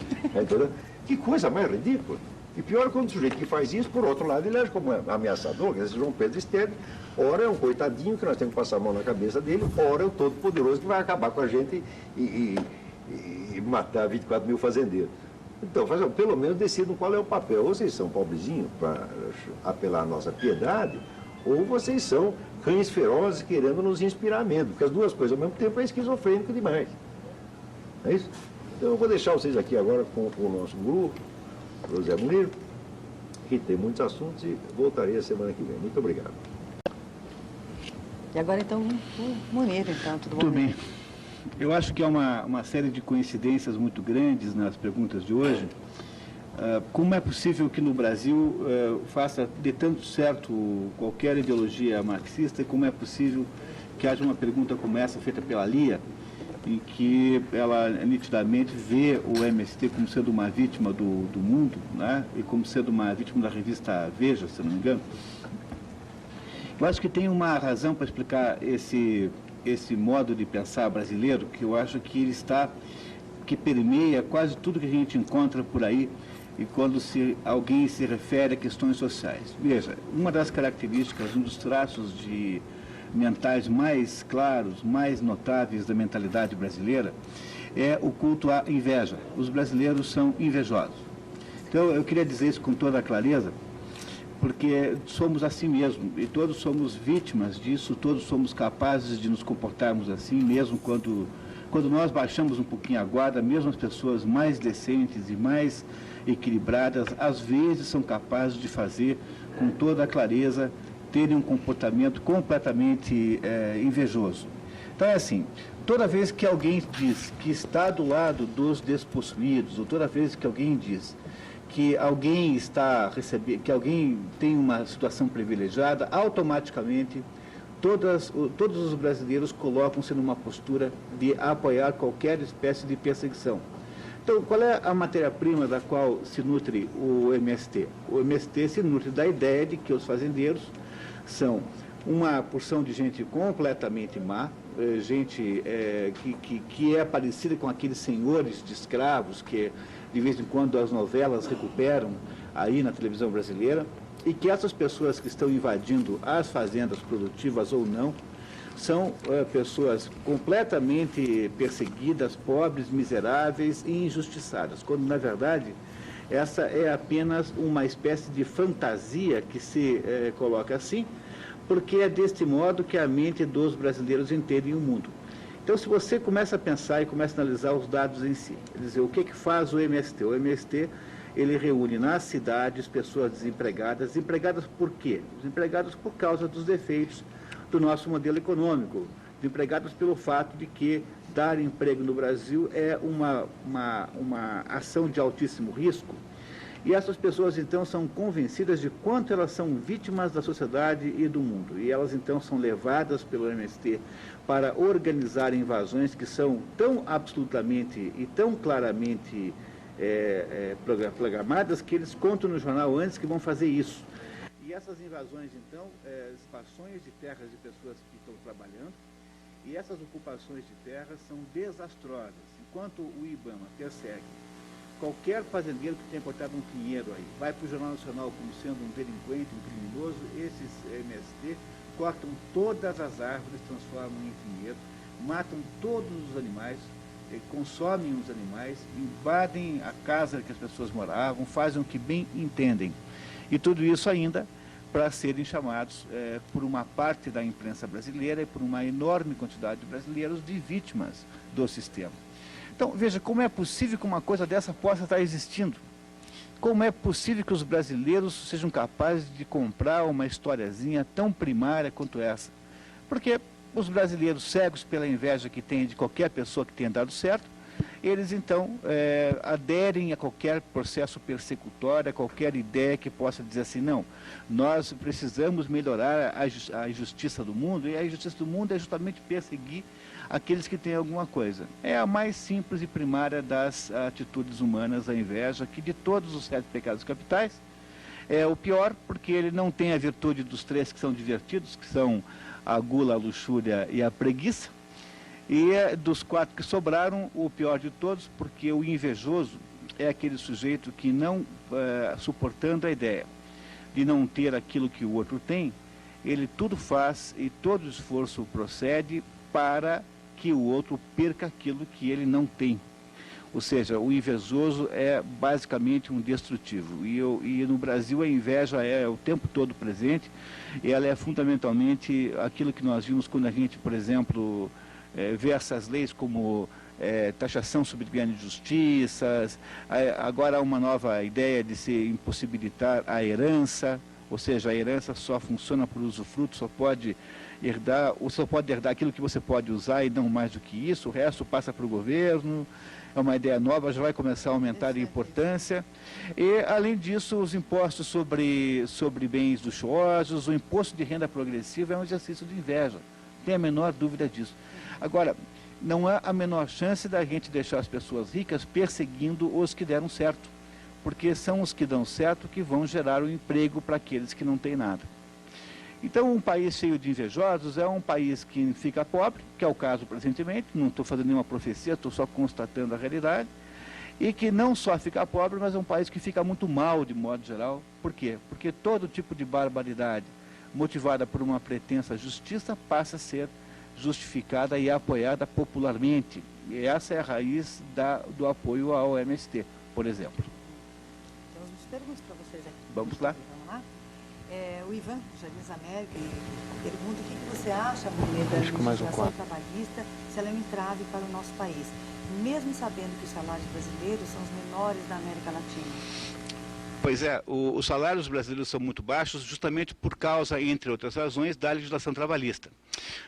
Que coisa mais ridícula. E pior quando o sujeito que faz isso, por outro lado, ele age como ameaçador, que esse João Pedro Estedley, ora é um coitadinho que nós temos que passar a mão na cabeça dele, ora é o todo-poderoso que vai acabar com a gente e matar 24 mil fazendeiros. Então, pelo menos decidam qual é o papel. Ou vocês são pobrezinhos para apelar à nossa piedade, ou vocês são cães ferozes querendo nos inspirar medo, porque as duas coisas ao mesmo tempo é esquizofrênico demais. É isso? Então eu vou deixar vocês aqui agora com o nosso grupo, José Munir, que tem muitos assuntos e voltarei a semana que vem. Muito obrigado. E agora então, o Munir, então, tudo bom? Tudo bem. Eu acho que há uma série de coincidências muito grandes nas perguntas de hoje. Como é possível que no Brasil faça de tanto certo qualquer ideologia marxista e como é possível que haja uma pergunta como essa feita pela Lia, em que ela nitidamente vê o MST como sendo uma vítima do mundo, né? E como sendo uma vítima da revista Veja, se não me engano. Eu acho que tem uma razão para explicar esse modo de pensar brasileiro, que eu acho que ele que permeia quase tudo que a gente encontra por aí, e quando alguém se refere a questões sociais. Veja, uma das características, um dos traços mentais mais claros, mais notáveis da mentalidade brasileira, é o culto à inveja. Os brasileiros são invejosos. Então, eu queria dizer isso com toda a clareza, porque somos assim mesmo, e todos somos vítimas disso, todos somos capazes de nos comportarmos assim, mesmo quando nós baixamos um pouquinho a guarda, mesmo as pessoas mais decentes e mais equilibradas, às vezes são capazes de fazer com toda a clareza, terem um comportamento completamente invejoso. Então é assim, toda vez que alguém diz que está do lado dos despossuídos, ou toda vez que alguém diz que alguém que alguém tem uma situação privilegiada, automaticamente todos os brasileiros colocam-se numa postura de apoiar qualquer espécie de perseguição. Então, qual é a matéria-prima da qual se nutre o MST? O MST se nutre da ideia de que os fazendeiros são uma porção de gente completamente má, gente que é parecida com aqueles senhores de escravos que, de vez em quando, as novelas recuperam aí na televisão brasileira, e que essas pessoas que estão invadindo as fazendas produtivas ou não, são pessoas completamente perseguidas, pobres, miseráveis e injustiçadas, quando, na verdade, essa é apenas uma espécie de fantasia que se coloca assim, porque é deste modo que a mente dos brasileiros entende o mundo. Então, se você começa a pensar e começa a analisar os dados em si, dizer o que faz o MST? O MST, ele reúne nas cidades pessoas desempregadas. Desempregadas por quê? Desempregadas por causa dos defeitos do nosso modelo econômico. Desempregadas pelo fato de que dar emprego no Brasil é uma ação de altíssimo risco. E essas pessoas, então, são convencidas de quanto elas são vítimas da sociedade e do mundo. E elas, então, são levadas pelo MST para organizar invasões que são tão absolutamente e tão claramente programadas que eles contam no jornal antes que vão fazer isso. E essas invasões, então, expansões de terras de pessoas que estão trabalhando, e essas ocupações de terras são desastrosas. Enquanto o IBAMA persegue qualquer fazendeiro que tenha cortado um pinheiro aí, vai para o Jornal Nacional como sendo um delinquente, um criminoso, esses MST cortam todas as árvores, transformam em pinheiro, matam todos os animais, consomem os animais, invadem a casa que as pessoas moravam, fazem o que bem entendem. E tudo isso ainda para serem chamados por uma parte da imprensa brasileira e por uma enorme quantidade de brasileiros de vítimas do sistema. Então, veja, como é possível que uma coisa dessa possa estar existindo? Como é possível que os brasileiros sejam capazes de comprar uma historiazinha tão primária quanto essa? Porque os brasileiros, cegos pela inveja que têm de qualquer pessoa que tenha dado certo, eles então aderem a qualquer processo persecutório, a qualquer ideia que possa dizer assim, não, nós precisamos melhorar a justiça do mundo, e a justiça do mundo é justamente perseguir aqueles que têm alguma coisa. É a mais simples e primária das atitudes humanas, a inveja, que de todos os 7 pecados capitais é o pior, porque ele não tem a virtude dos 3 que são divertidos, que são a gula, a luxúria e a preguiça. E dos 4 que sobraram, o pior de todos, porque o invejoso é aquele sujeito que não, suportando a ideia de não ter aquilo que o outro tem, ele tudo faz e todo esforço procede para que o outro perca aquilo que ele não tem. Ou seja, o invejoso é basicamente um destrutivo. E no Brasil a inveja é o tempo todo presente, e ela é fundamentalmente aquilo que nós vimos quando a gente, por exemplo, vê essas leis como taxação sobre grandes justiças, agora há uma nova ideia de se impossibilitar a herança, ou seja, a herança só funciona por usufruto, só pode herdar aquilo que você pode usar e não mais do que isso, o resto passa para o governo. É uma ideia nova, já vai começar a aumentar em importância. E, além disso, os impostos sobre bens luxuosos, o imposto de renda progressiva é um exercício de inveja, não tem a menor dúvida disso. Agora, não há a menor chance da gente deixar as pessoas ricas perseguindo os que deram certo, porque são os que dão certo que vão gerar o emprego para aqueles que não têm nada. Então, um país cheio de invejosos é um país que fica pobre, que é o caso presentemente, não estou fazendo nenhuma profecia, estou só constatando a realidade, e que não só fica pobre, mas é um país que fica muito mal de modo geral. Por quê? Porque todo tipo de barbaridade motivada por uma pretensa justiça passa a ser justificada e apoiada popularmente. E essa é a raiz do apoio ao MST, por exemplo. Temos umas perguntas para vocês aqui. Vamos lá. Vamos lá? O Ivan, Jardim América, pergunta o que você acha, Brunet, da legislação trabalhista, se ela é um entrave para o nosso país, mesmo sabendo que os salários brasileiros são os menores da América Latina. Pois é, os salários brasileiros são muito baixos justamente por causa, entre outras razões, da legislação trabalhista.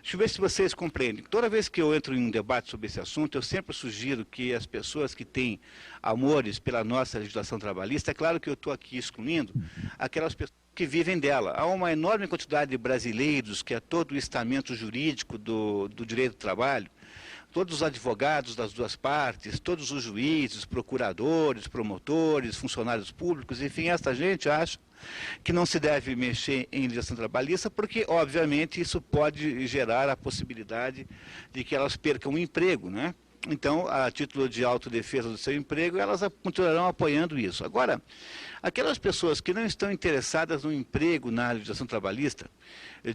Deixa eu ver se vocês compreendem. Toda vez que eu entro em um debate sobre esse assunto, eu sempre sugiro que as pessoas que têm amores pela nossa legislação trabalhista, é claro que eu estou aqui excluindo aquelas pessoas que vivem dela. Há uma enorme quantidade de brasileiros, que é todo o estamento jurídico do direito do trabalho, todos os advogados das duas partes, todos os juízes, procuradores, promotores, funcionários públicos, enfim, essa gente acha que não se deve mexer em legislação trabalhista porque, obviamente, isso pode gerar a possibilidade de que elas percam o emprego, né? Então, a título de autodefesa do seu emprego, elas continuarão apoiando isso. Agora, aquelas pessoas que não estão interessadas no emprego na legislação trabalhista,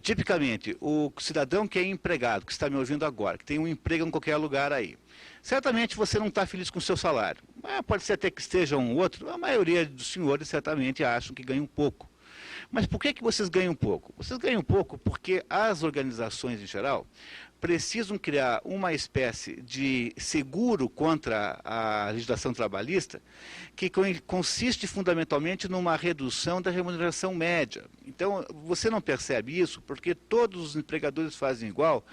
tipicamente, o cidadão que é empregado, que está me ouvindo agora, que tem um emprego em qualquer lugar aí, certamente você não está feliz com o seu salário. Pode ser até que esteja um outro, a maioria dos senhores certamente acham que ganham pouco. Mas por que vocês ganham pouco? Vocês ganham pouco porque as organizações, em geral, precisam criar uma espécie de seguro contra a legislação trabalhista que consiste fundamentalmente numa redução da remuneração média. Então, você não percebe isso porque todos os empregadores fazem igual,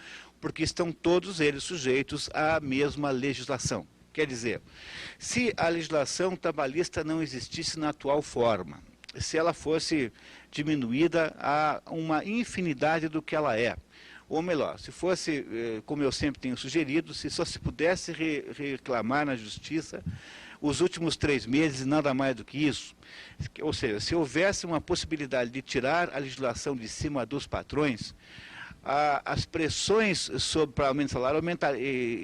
porque estão todos eles sujeitos à mesma legislação. Quer dizer, se a legislação trabalhista não existisse na atual forma, se ela fosse diminuída a uma infinidade do que ela é, ou melhor, se fosse, como eu sempre tenho sugerido, se só se pudesse reclamar na justiça os últimos 3 meses e nada mais do que isso, ou seja, se houvesse uma possibilidade de tirar a legislação de cima dos patrões, as pressões para aumento de salário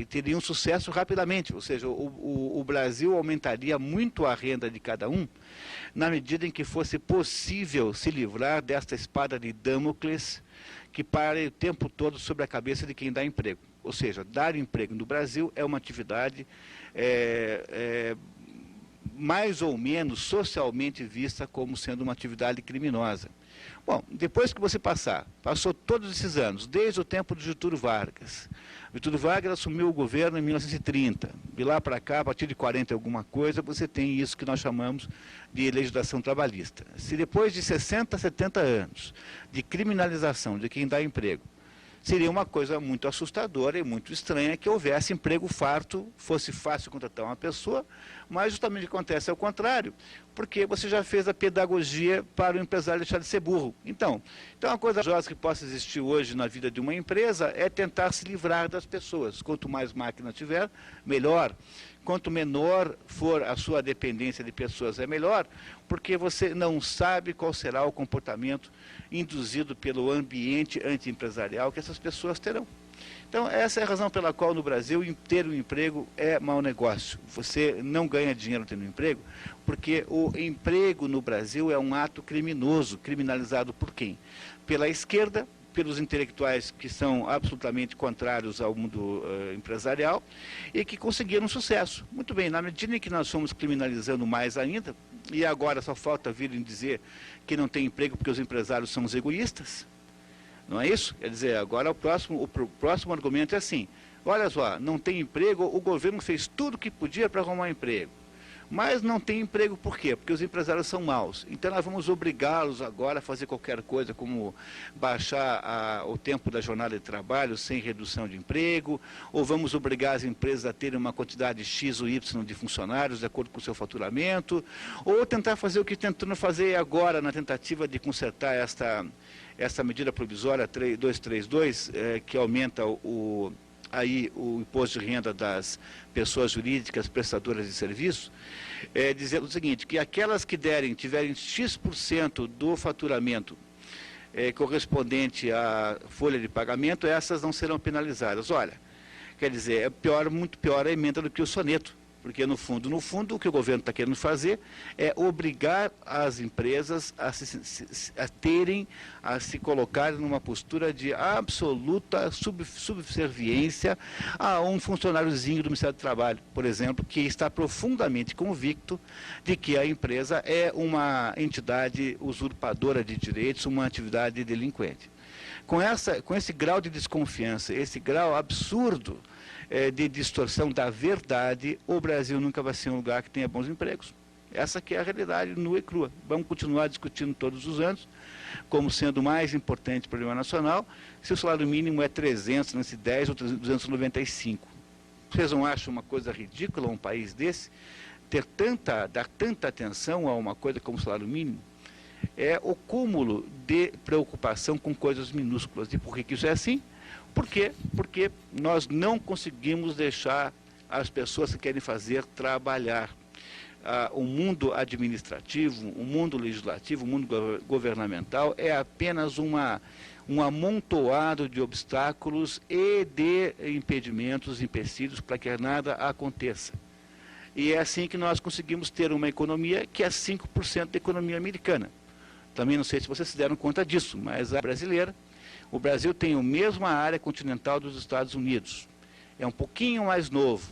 teriam sucesso rapidamente, ou seja, o Brasil aumentaria muito a renda de cada um, na medida em que fosse possível se livrar desta espada de Damocles que pare o tempo todo sobre a cabeça de quem dá emprego. Ou seja, dar emprego no Brasil é uma atividade mais ou menos socialmente vista como sendo uma atividade criminosa. Bom, depois que você passou todos esses anos, desde o tempo de Getúlio Vargas. Getúlio Vargas assumiu o governo em 1930. De lá para cá, a partir de 40 e alguma coisa, você tem isso que nós chamamos de legislação trabalhista. Se depois de 60, 70 anos de criminalização de quem dá emprego, seria uma coisa muito assustadora e muito estranha que houvesse emprego farto, fosse fácil contratar uma pessoa, mas justamente acontece ao contrário, porque você já fez a pedagogia para o empresário deixar de ser burro. Então uma coisa que possa existir hoje na vida de uma empresa é tentar se livrar das pessoas. Quanto mais máquina tiver, melhor. Quanto menor for a sua dependência de pessoas, é melhor, porque você não sabe qual será o comportamento induzido pelo ambiente anti-empresarial que essas pessoas terão. Então, essa é a razão pela qual no Brasil ter um emprego é mau negócio. Você não ganha dinheiro tendo um emprego, porque o emprego no Brasil é um ato criminoso, criminalizado por quem? Pela esquerda, pelos intelectuais que são absolutamente contrários ao mundo empresarial e que conseguiram sucesso. Muito bem, na medida em que nós fomos criminalizando mais ainda, e agora só falta virem dizer que não tem emprego porque os empresários são os egoístas, não é isso? Quer dizer, agora o próximo argumento é assim, olha só, não tem emprego, o governo fez tudo o que podia para arrumar emprego. Mas não tem emprego por quê? Porque os empresários são maus. Então nós vamos obrigá-los agora a fazer qualquer coisa, como baixar o tempo da jornada de trabalho sem redução de emprego, ou vamos obrigar as empresas a terem uma quantidade X ou Y de funcionários de acordo com o seu faturamento, ou tentar fazer o que tentando fazer agora na tentativa de consertar esta medida provisória 232, que aumenta aí o imposto de renda das pessoas jurídicas prestadoras de serviço, dizendo o seguinte, que aquelas que tiverem X% do faturamento correspondente à folha de pagamento, essas não serão penalizadas. Olha, quer dizer, é pior, muito pior a emenda do que o soneto, porque no fundo, o que o governo está querendo fazer é obrigar as empresas a se colocarem numa postura de absoluta subserviência a um funcionáriozinho do Ministério do Trabalho, por exemplo, que está profundamente convicto de que a empresa é uma entidade usurpadora de direitos, uma atividade delinquente. Com esse grau de desconfiança, esse grau absurdo de distorção da verdade, o Brasil nunca vai ser um lugar que tenha bons empregos. Essa que é a realidade nua e crua. Vamos continuar discutindo todos os anos, como sendo o mais importante problema nacional, se o salário mínimo é 310 ou 295. Vocês não acham uma coisa ridícula um país desse dar tanta atenção a uma coisa como o salário mínimo? É o cúmulo de preocupação com coisas minúsculas. E por que isso é assim? Por quê? Porque nós não conseguimos deixar as pessoas que querem fazer trabalhar. O mundo administrativo, o mundo legislativo, o mundo governamental é apenas um amontoado de obstáculos e de impedimentos, empecilhos para que nada aconteça. E é assim que nós conseguimos ter uma economia que é 5% da economia americana. Também não sei se vocês se deram conta disso, mas a brasileira, o Brasil tem a mesma área continental dos Estados Unidos. É um pouquinho mais novo,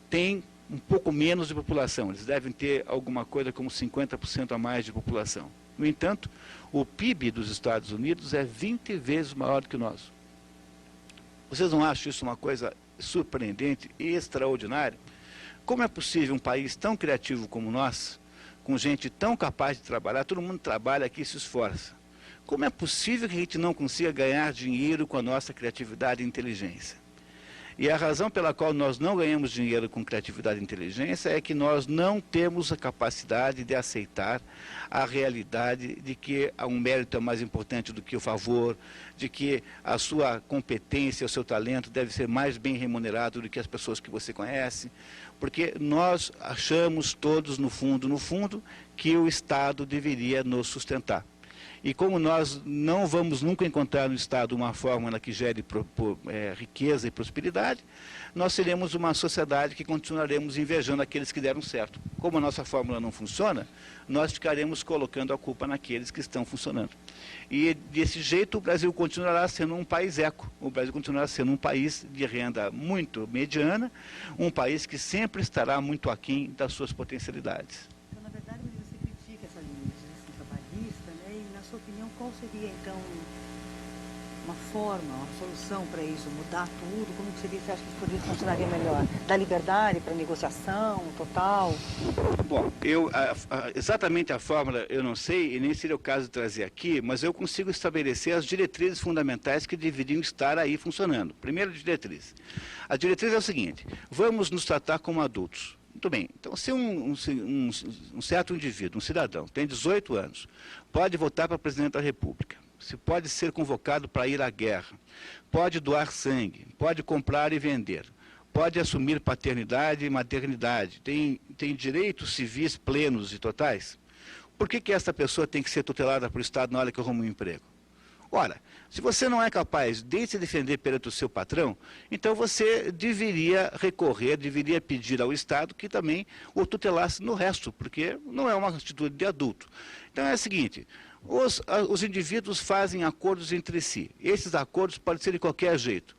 tem um pouco menos de população. Eles devem ter alguma coisa como 50% a mais de população. No entanto, o PIB dos Estados Unidos é 20 vezes maior do que o nosso. Vocês não acham isso uma coisa surpreendente e extraordinária? Como é possível um país tão criativo como nós, com gente tão capaz de trabalhar, todo mundo trabalha aqui e se esforça? Como é possível que a gente não consiga ganhar dinheiro com a nossa criatividade e inteligência? E a razão pela qual nós não ganhamos dinheiro com criatividade e inteligência é que nós não temos a capacidade de aceitar a realidade de que um mérito é mais importante do que o favor, de que a sua competência, o seu talento deve ser mais bem remunerado do que as pessoas que você conhece, porque nós achamos todos, no fundo, que o Estado deveria nos sustentar. E como nós não vamos nunca encontrar no Estado uma fórmula que gere riqueza e prosperidade, nós seremos uma sociedade que continuaremos invejando aqueles que deram certo. Como a nossa fórmula não funciona, nós ficaremos colocando a culpa naqueles que estão funcionando. E desse jeito o Brasil continuará sendo um país eco. O Brasil continuará sendo um país de renda muito mediana, um país que sempre estará muito aquém das suas potencialidades. Então, na verdade, você critica essa legislação trabalhista, né? E, na sua opinião, qual seria, então, uma forma, uma solução para isso? Mudar tudo? Como que seria? Você acha que isso poderia funcionaria melhor? Dar liberdade para negociação total? Bom, exatamente a fórmula eu não sei, e nem seria o caso de trazer aqui, mas eu consigo estabelecer as diretrizes fundamentais que deveriam estar aí funcionando. Primeira diretriz. A diretriz é o seguinte: vamos nos tratar como adultos. Muito bem, então se um certo indivíduo, um cidadão, tem 18 anos, pode votar para presidente da República, se pode ser convocado para ir à guerra, pode doar sangue, pode comprar e vender, pode assumir paternidade e maternidade, tem direitos civis plenos e totais, por que essa pessoa tem que ser tutelada pelo Estado na hora que arruma um emprego? Ora, se você não é capaz de se defender perante o seu patrão, então você deveria deveria pedir ao Estado que também o tutelasse no resto, porque não é uma atitude de adulto. Então é o seguinte: os indivíduos fazem acordos entre si. Esses acordos podem ser de qualquer jeito.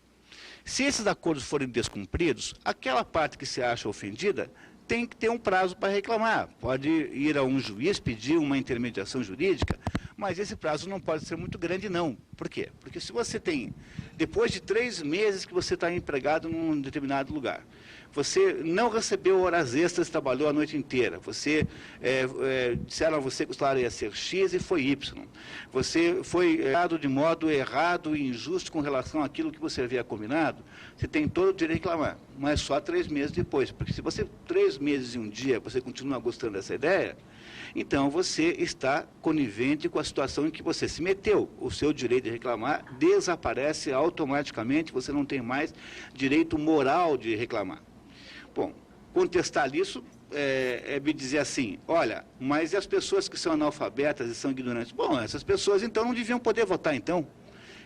Se esses acordos forem descumpridos, aquela parte que se acha ofendida tem que ter um prazo para reclamar. Pode ir a um juiz, pedir uma intermediação jurídica, mas esse prazo não pode ser muito grande, não. Por quê? Porque se você tem, depois de 3 meses que você está empregado num determinado lugar, você não recebeu horas extras, trabalhou a noite inteira, disseram a você que o salário ia ser X e foi Y. Você foi errado de modo errado e injusto com relação àquilo que você havia combinado, você tem todo o direito de reclamar, mas só 3 meses depois. Porque se você, 3 meses e um dia, você continua gostando dessa ideia, então você está conivente com a situação em que você se meteu. O seu direito de reclamar desaparece automaticamente, você não tem mais direito moral de reclamar. Bom, contestar isso é me dizer assim, olha, mas e as pessoas que são analfabetas e são ignorantes? Bom, essas pessoas então não deviam poder votar então.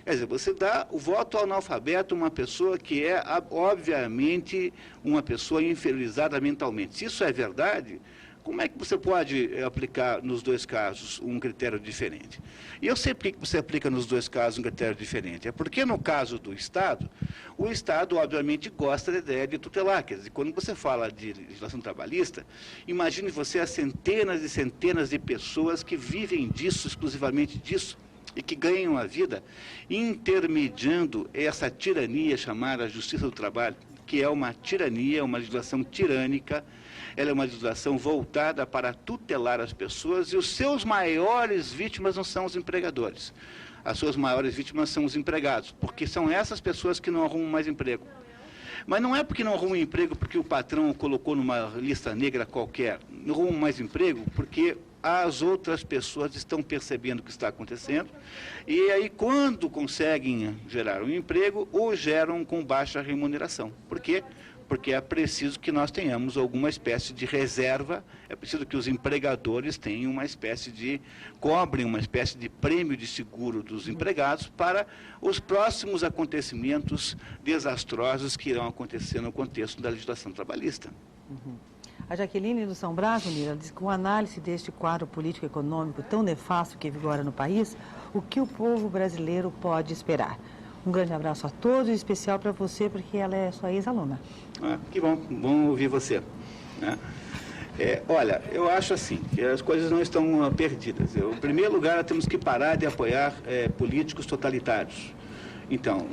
Quer dizer, você dá o voto ao analfabeto, uma pessoa que é, obviamente, uma pessoa inferiorizada mentalmente. Se isso é verdade, como é que você pode aplicar nos dois casos um critério diferente? E eu sei por que você aplica nos dois casos um critério diferente. É porque no caso do Estado, o Estado, obviamente, gosta da ideia de tutelar. Quer dizer, quando você fala de legislação trabalhista, imagine você as centenas e centenas de pessoas que vivem disso, exclusivamente disso, e que ganham a vida intermediando essa tirania chamada Justiça do Trabalho, que é uma tirania, uma legislação tirânica. Ela é uma legislação voltada para tutelar as pessoas, e os seus maiores vítimas não são os empregadores. As suas maiores vítimas são os empregados, porque são essas pessoas que não arrumam mais emprego. Mas não é porque não arrumam emprego porque o patrão o colocou numa lista negra qualquer. Não arrumam mais emprego porque as outras pessoas estão percebendo o que está acontecendo, e aí quando conseguem gerar um emprego, o geram com baixa remuneração. Por quê? Porque é preciso que nós tenhamos alguma espécie de reserva, é preciso que os empregadores tenham uma espécie de, cobrem uma espécie de prêmio de seguro dos empregados para os próximos acontecimentos desastrosos que irão acontecer no contexto da legislação trabalhista. A Jaqueline do São Brás, Unira, diz que com análise deste quadro político-econômico tão nefasto que vigora no país, o que o povo brasileiro pode esperar? Um grande abraço a todos, em especial para você, porque ela é sua ex-aluna. Que bom ouvir você. Né? Olha, eu acho assim, que as coisas não estão perdidas. Em primeiro lugar, temos que parar de apoiar políticos totalitários. Então,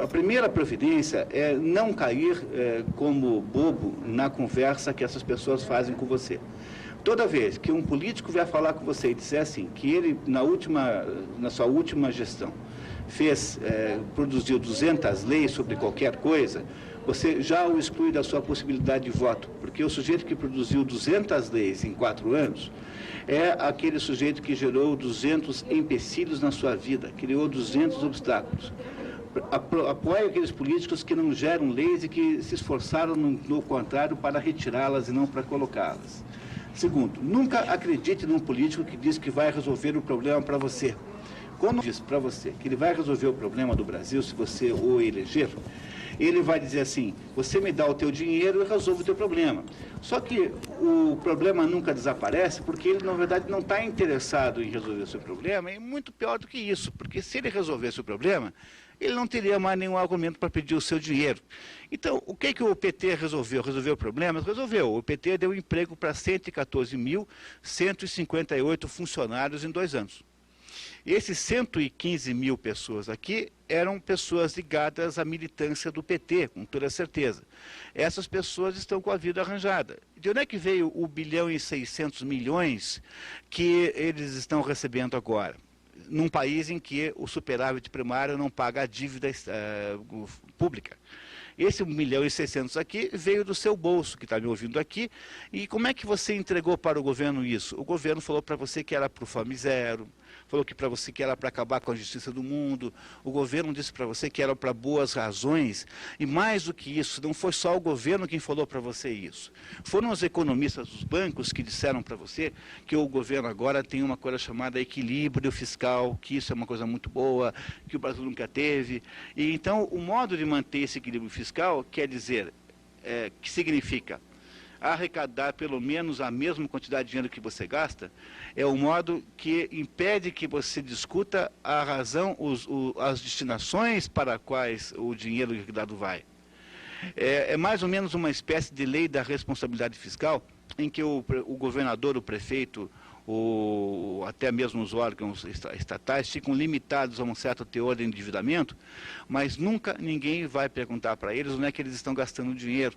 a primeira providência é não cair como bobo na conversa que essas pessoas fazem com você. Toda vez que um político vier falar com você e disser assim, que ele, na sua última gestão, produziu 200 leis sobre qualquer coisa, você já o exclui da sua possibilidade de voto, porque o sujeito que produziu 200 leis em 4 anos é aquele sujeito que gerou 200 empecilhos na sua vida, criou 200 obstáculos. Apoie aqueles políticos que não geram leis e que se esforçaram, no contrário, para retirá-las e não para colocá-las. Segundo, nunca acredite num político que diz que vai resolver o problema para você. Quando diz para você que ele vai resolver o problema do Brasil, se você o eleger, ele vai dizer assim, você me dá o teu dinheiro e eu resolvo o teu problema. Só que o problema nunca desaparece porque ele, na verdade, não está interessado em resolver o seu problema, e muito pior do que isso, porque se ele resolvesse o problema, ele não teria mais nenhum argumento para pedir o seu dinheiro. Então, o que o PT resolveu? Resolveu problemas? Resolveu. O PT deu emprego para 114.158 funcionários em 2 anos. Esses 115 mil pessoas aqui eram pessoas ligadas à militância do PT, com toda certeza. Essas pessoas estão com a vida arranjada. De onde é que veio o 1.600 bilhões que eles estão recebendo agora? Num país em que o superávit primário não paga a dívida pública. Esse 1.600.000 aqui veio do seu bolso, que está me ouvindo aqui. E como é que você entregou para o governo isso? O governo falou para você que era para o Fome Zero, falou que para você que era para acabar com a justiça do mundo, o governo disse para você que era para boas razões, e mais do que isso, não foi só o governo quem falou para você isso. Foram os economistas dos bancos que disseram para você que o governo agora tem uma coisa chamada equilíbrio fiscal, que isso é uma coisa muito boa, que o Brasil nunca teve. E então o modo de manter esse equilíbrio fiscal quer dizer, que significa arrecadar pelo menos a mesma quantidade de dinheiro que você gasta, é o modo que impede que você discuta a razão, as destinações para quais o dinheiro arrecadado vai. É mais ou menos uma espécie de lei da responsabilidade fiscal, em que o governador, o prefeito, até mesmo os órgãos estatais ficam limitados a um certo teor de endividamento, mas nunca ninguém vai perguntar para eles onde é que eles estão gastando o dinheiro.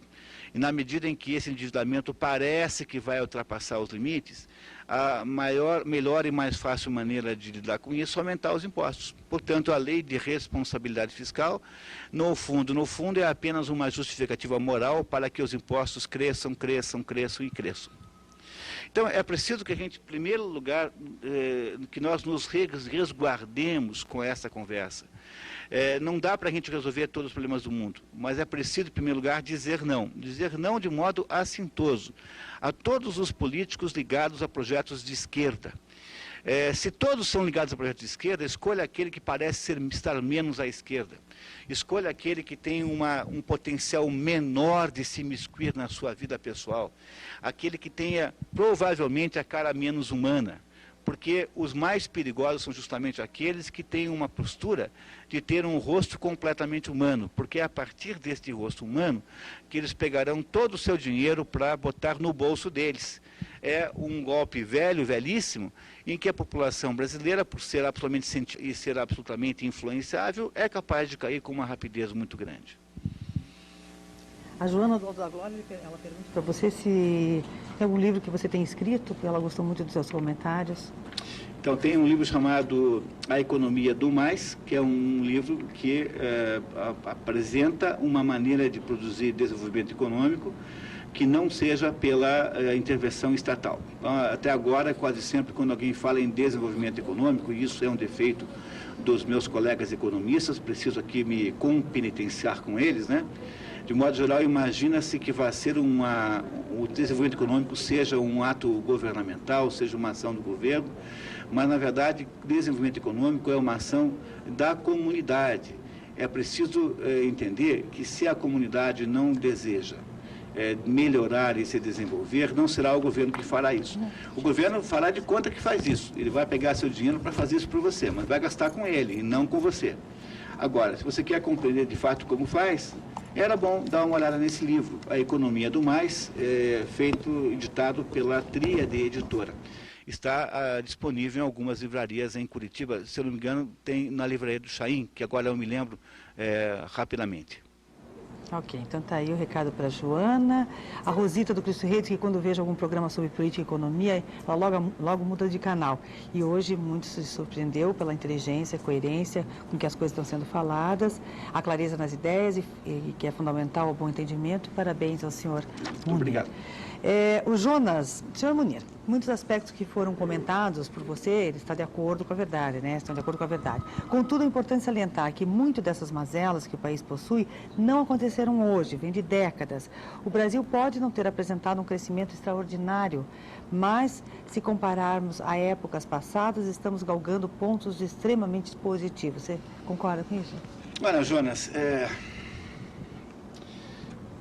E na medida em que esse endividamento parece que vai ultrapassar os limites, a melhor e mais fácil maneira de lidar com isso é aumentar os impostos. Portanto, a lei de responsabilidade fiscal, no fundo, é apenas uma justificativa moral para que os impostos cresçam. Então, é preciso que a gente, em primeiro lugar, que nós nos resguardemos com essa conversa. Não dá para a gente resolver todos os problemas do mundo, mas é preciso, em primeiro lugar, dizer não de modo assintoso a todos os políticos ligados a projetos de esquerda. Se todos são ligados a projetos de esquerda, escolha aquele que parece estar menos à esquerda. Escolha aquele que tem um potencial menor de se imiscuir na sua vida pessoal. Aquele que tenha, provavelmente, a cara menos humana. Porque os mais perigosos são justamente aqueles que têm uma postura de ter um rosto completamente humano, porque é a partir deste rosto humano que eles pegarão todo o seu dinheiro para botar no bolso deles. É um golpe velhíssimo, em que a população brasileira, por ser absolutamente influenciável, é capaz de cair com uma rapidez muito grande. A Joana do Alto da Glória, ela pergunta para você se tem algum livro que você tem escrito, porque ela gostou muito dos seus comentários. Então, tem um livro chamado A Economia do Mais, que é um livro que apresenta uma maneira de produzir desenvolvimento econômico que não seja pela intervenção estatal. Então, até agora, quase sempre, quando alguém fala em desenvolvimento econômico, e isso é um defeito dos meus colegas economistas, preciso aqui me compenitenciar com eles, né? De modo geral, imagina-se que vai ser o desenvolvimento econômico seja um ato governamental, seja uma ação do governo, mas, na verdade, desenvolvimento econômico é uma ação da comunidade. É preciso entender que se a comunidade não deseja melhorar e se desenvolver, não será o governo que fará isso. O governo fará de conta que faz isso. Ele vai pegar seu dinheiro para fazer isso para você, mas vai gastar com ele e não com você. Agora, se você quer compreender de fato como faz, era bom dar uma olhada nesse livro, A Economia do Mais, editado pela Tríade Editora. Está disponível em algumas livrarias em Curitiba, se eu não me engano, tem na livraria do Chaim, que agora eu me lembro rapidamente. Ok, então está aí o recado para a Joana. A Rosita do Cristo Reis, que quando vejo algum programa sobre política e economia, ela logo muda de canal. E hoje muito se surpreendeu pela inteligência, coerência com que as coisas estão sendo faladas, a clareza nas ideias, e que é fundamental ao bom entendimento. Parabéns ao senhor Munir. Obrigado. O Jonas, senhor Munir, muitos aspectos que foram comentados por você, ele está de acordo com a verdade, né? Estão de acordo com a verdade. Contudo, é importante salientar que muito dessas mazelas que o país possui não aconteceram hoje, vem de décadas. O Brasil pode não ter apresentado um crescimento extraordinário, mas se compararmos a épocas passadas, estamos galgando pontos extremamente positivos. Você concorda com isso? Olha, Jonas,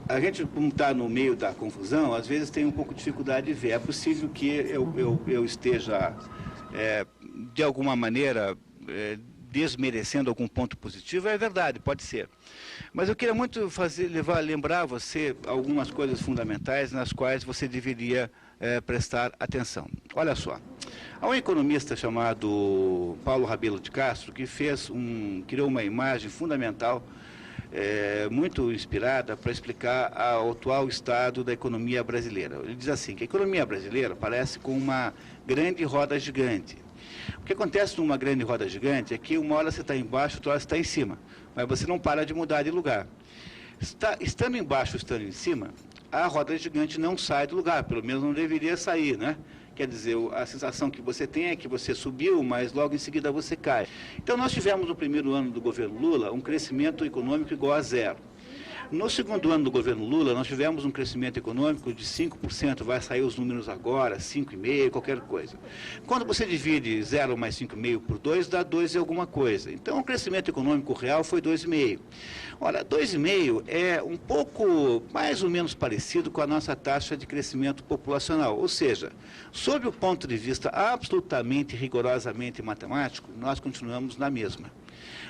a gente, como está no meio da confusão, às vezes tem um pouco de dificuldade de ver. É possível que eu esteja, de alguma maneira, desmerecendo algum ponto positivo. É verdade, pode ser. Mas eu queria muito lembrar você algumas coisas fundamentais nas quais você deveria prestar atenção. Olha só, há um economista chamado Paulo Rabelo de Castro que criou uma imagem fundamental, muito inspirada para explicar o atual estado da economia brasileira. Ele diz assim, que a economia brasileira parece com uma grande roda gigante. O que acontece numa grande roda gigante é que uma hora você está embaixo, outra hora você está em cima, mas você não para de mudar de lugar. Estando embaixo, estando em cima, a roda gigante não sai do lugar, pelo menos não deveria sair, né? Quer dizer, a sensação que você tem é que você subiu, mas logo em seguida você cai. Então, nós tivemos no primeiro ano do governo Lula um crescimento econômico igual a zero. No segundo ano do governo Lula, nós tivemos um crescimento econômico de 5%, vai sair os números agora, 5,5%, qualquer coisa. Quando você divide 0 mais 5,5 por 2, dá 2 e alguma coisa. Então, o crescimento econômico real foi 2,5%. Ora, 2,5% é um pouco mais ou menos parecido com a nossa taxa de crescimento populacional. Ou seja, sob o ponto de vista absolutamente, rigorosamente matemático, nós continuamos na mesma.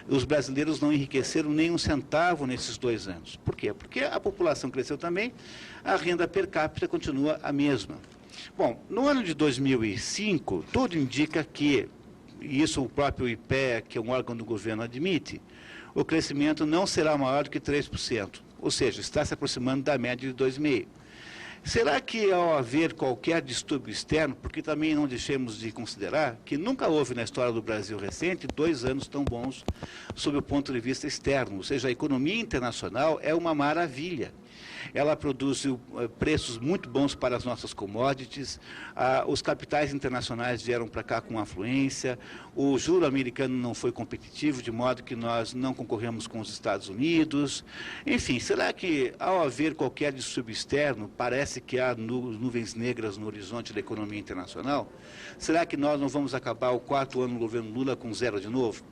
Os brasileiros não enriqueceram nem um centavo nesses 2 anos. Por quê? Porque a população cresceu também, a renda per capita continua a mesma. Bom, no ano de 2005, tudo indica que, e isso o próprio IPEA, que é um órgão do governo, admite, o crescimento não será maior do que 3%. Ou seja, está se aproximando da média de 2,5%. Será que ao haver qualquer distúrbio externo, porque também não deixemos de considerar que nunca houve na história do Brasil recente 2 anos tão bons sob o ponto de vista externo, ou seja, a economia internacional é uma maravilha. Ela produz preços muito bons para as nossas commodities, os capitais internacionais vieram para cá com afluência, o juro americano não foi competitivo, de modo que nós não concorremos com os Estados Unidos. Enfim, será que ao haver qualquer distúrbio externo, parece que há nuvens negras no horizonte da economia internacional? Será que nós não vamos acabar o 4º ano do governo Lula com 0 de novo?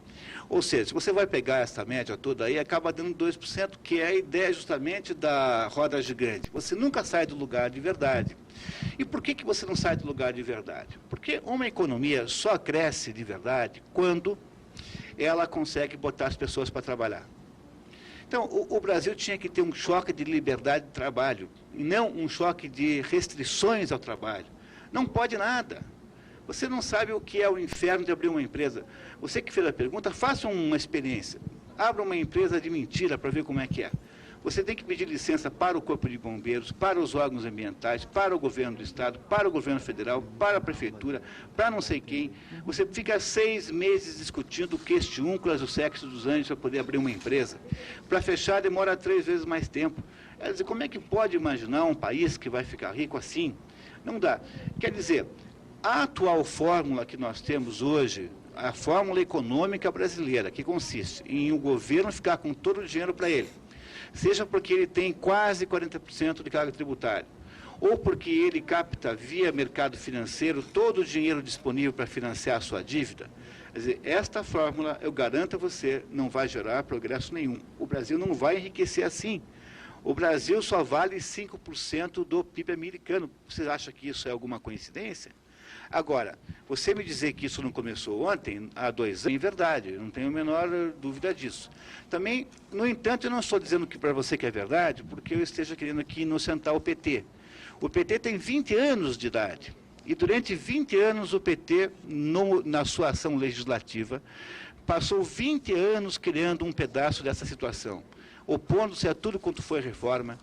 Ou seja, se você vai pegar essa média toda aí, acaba dando 2%, que é a ideia justamente da roda gigante. Você nunca sai do lugar de verdade. E por que você não sai do lugar de verdade? Porque uma economia só cresce de verdade quando ela consegue botar as pessoas para trabalhar. Então, o Brasil tinha que ter um choque de liberdade de trabalho, e não um choque de restrições ao trabalho. Não pode nada. Você não sabe o que é o inferno de abrir uma empresa. Você que fez a pergunta, faça uma experiência. Abra uma empresa de mentira para ver como é que é. Você tem que pedir licença para o Corpo de Bombeiros, para os órgãos ambientais, para o governo do Estado, para o governo federal, para a prefeitura, para não sei quem. Você fica 6 meses discutindo questiúnculas do sexo dos anjos para poder abrir uma empresa. Para fechar, demora 3 vezes mais tempo. Quer dizer, como é que pode imaginar um país que vai ficar rico assim? Não dá. Quer dizer, a atual fórmula que nós temos hoje, a fórmula econômica brasileira, que consiste em o governo ficar com todo o dinheiro para ele, seja porque ele tem quase 40% de carga tributária, ou porque ele capta via mercado financeiro todo o dinheiro disponível para financiar a sua dívida. Quer dizer, esta fórmula, eu garanto a você, não vai gerar progresso nenhum. O Brasil não vai enriquecer assim. O Brasil só vale 5% do PIB americano. Você acha que isso é alguma coincidência? Agora, você me dizer que isso não começou ontem, há 2 anos, é verdade, eu não tenho a menor dúvida disso. Também, no entanto, eu não estou dizendo que para você que é verdade, porque eu esteja querendo aqui inocentar o PT. O PT tem 20 anos de idade, e durante 20 anos o PT, na sua ação legislativa, passou 20 anos criando um pedaço dessa situação, opondo-se a tudo quanto foi reforma,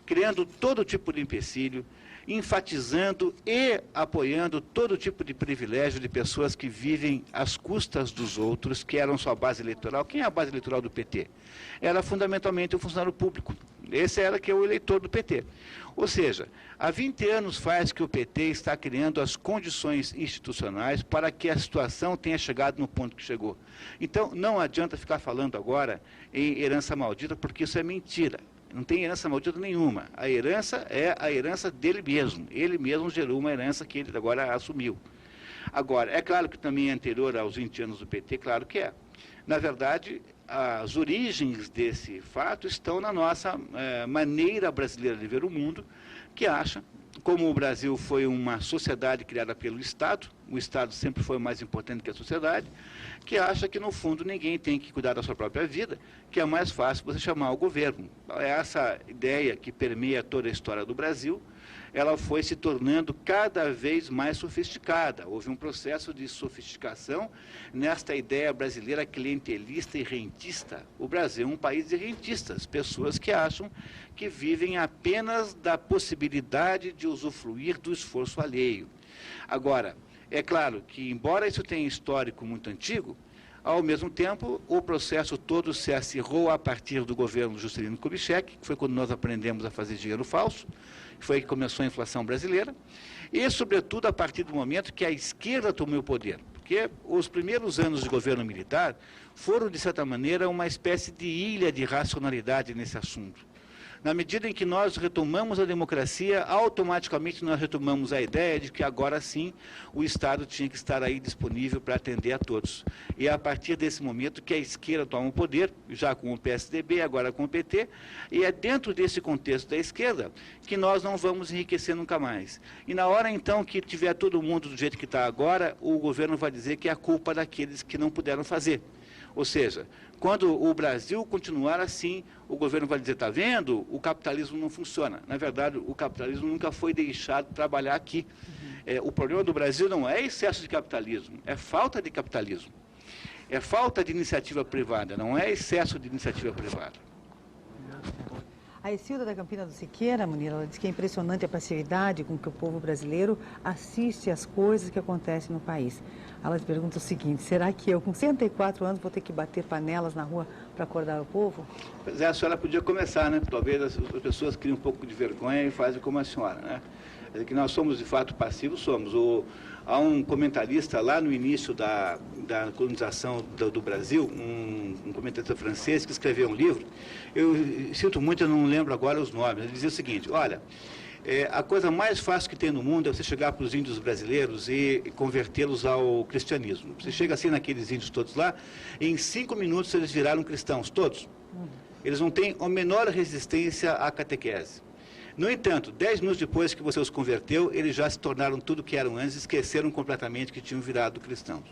criando todo tipo de empecilho, enfatizando e apoiando todo tipo de privilégio de pessoas que vivem às custas dos outros, que eram sua base eleitoral. Quem é a base eleitoral do PT? Era fundamentalmente o funcionário público. Esse era que é o eleitor do PT. Ou seja, há 20 anos faz que o PT está criando as condições institucionais para que a situação tenha chegado no ponto que chegou. Então, não adianta ficar falando agora em herança maldita, porque isso é mentira. Não tem herança maldita nenhuma. A herança é a herança dele mesmo. Ele mesmo gerou uma herança que ele agora assumiu. Agora, é claro que também é anterior aos 20 anos do PT, claro que é. Na verdade, as origens desse fato estão na nossa maneira brasileira de ver o mundo, que acha, como o Brasil foi uma sociedade criada pelo Estado, o Estado sempre foi mais importante que a sociedade, que acha que, no fundo, ninguém tem que cuidar da sua própria vida, que é mais fácil você chamar o governo. Essa ideia que permeia toda a história do Brasil, ela foi se tornando cada vez mais sofisticada. Houve um processo de sofisticação nesta ideia brasileira clientelista e rentista. O Brasil é um país de rentistas, pessoas que acham que vivem apenas da possibilidade de usufruir do esforço alheio. Agora, é claro que, embora isso tenha histórico muito antigo, ao mesmo tempo, o processo todo se acirrou a partir do governo Juscelino Kubitschek, que foi quando nós aprendemos a fazer dinheiro falso, que foi que começou a inflação brasileira, e, sobretudo, a partir do momento que a esquerda tomou o poder. Porque os primeiros anos de governo militar foram, de certa maneira, uma espécie de ilha de racionalidade nesse assunto. Na medida em que nós retomamos a democracia, automaticamente nós retomamos a ideia de que agora sim o Estado tinha que estar aí disponível para atender a todos. E é a partir desse momento que a esquerda toma o poder, já com o PSDB, agora com o PT, e é dentro desse contexto da esquerda que nós não vamos enriquecer nunca mais. E na hora então que tiver todo mundo do jeito que está agora, o governo vai dizer que é a culpa daqueles que não puderam fazer. Ou seja, quando o Brasil continuar assim, o governo vai dizer, está vendo? O capitalismo não funciona. Na verdade, o capitalismo nunca foi deixado de trabalhar aqui. O problema do Brasil não é excesso de capitalismo, é falta de capitalismo. É falta de iniciativa privada, não é excesso de iniciativa privada. A Isilda da Campina do Siqueira, Munir, ela diz que é impressionante a passividade com que o povo brasileiro assiste às coisas que acontecem no país. Ela te pergunta o seguinte: será que eu, com 104 anos, vou ter que bater panelas na rua para acordar o povo? Pois é, a senhora podia começar, né? Talvez as pessoas criem um pouco de vergonha e fazem como a senhora, né? É que nós somos, de fato, passivos, somos. Há um comentarista lá no início da colonização do Brasil, um comentarista francês que escreveu um livro. Eu sinto muito, eu não lembro agora os nomes. Ele dizia o seguinte: olha, a coisa mais fácil que tem no mundo é você chegar para os índios brasileiros e convertê-los ao cristianismo. Você chega assim naqueles índios todos lá, e em 5 minutos eles viraram cristãos, todos. Eles não têm a menor resistência à catequese. No entanto, 10 minutos depois que você os converteu, eles já se tornaram tudo que eram antes, esqueceram completamente que tinham virado cristãos.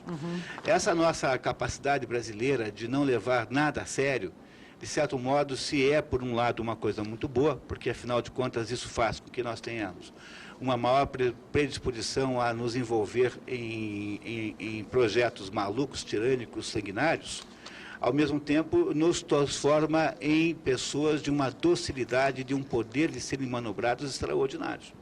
Essa nossa capacidade brasileira de não levar nada a sério, de certo modo, se é, por um lado, uma coisa muito boa, porque, afinal de contas, isso faz com que nós tenhamos uma maior predisposição a nos envolver em projetos malucos, tirânicos, sanguinários, ao mesmo tempo nos transforma em pessoas de uma docilidade, de um poder de serem manobrados extraordinários.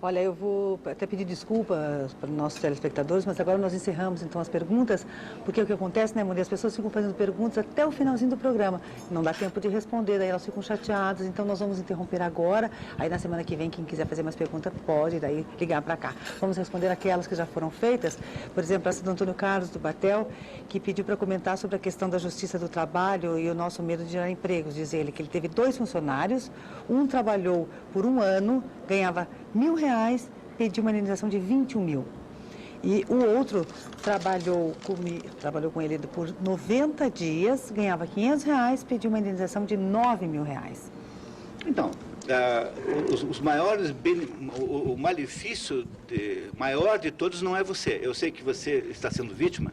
Olha, eu vou até pedir desculpas para os nossos telespectadores, mas agora nós encerramos então as perguntas, porque o que acontece, né, Munir, as pessoas ficam fazendo perguntas até o finalzinho do programa, não dá tempo de responder, daí elas ficam chateadas, então nós vamos interromper agora, aí na semana que vem quem quiser fazer mais perguntas pode daí ligar para cá. Vamos responder aquelas que já foram feitas, por exemplo, essa do Antônio Carlos do Batel, que pediu para comentar sobre a questão da justiça do trabalho e o nosso medo de gerar empregos. Diz ele que ele teve 2 funcionários, um trabalhou por 1 ano, ganhava R$1.000, pediu uma indenização de 21 mil. E o outro trabalhou com ele por 90 dias, ganhava R$500, pediu uma indenização de R$9 mil. Então, os maiores, o malefício maior de todos não é você. Eu sei que você está sendo vítima.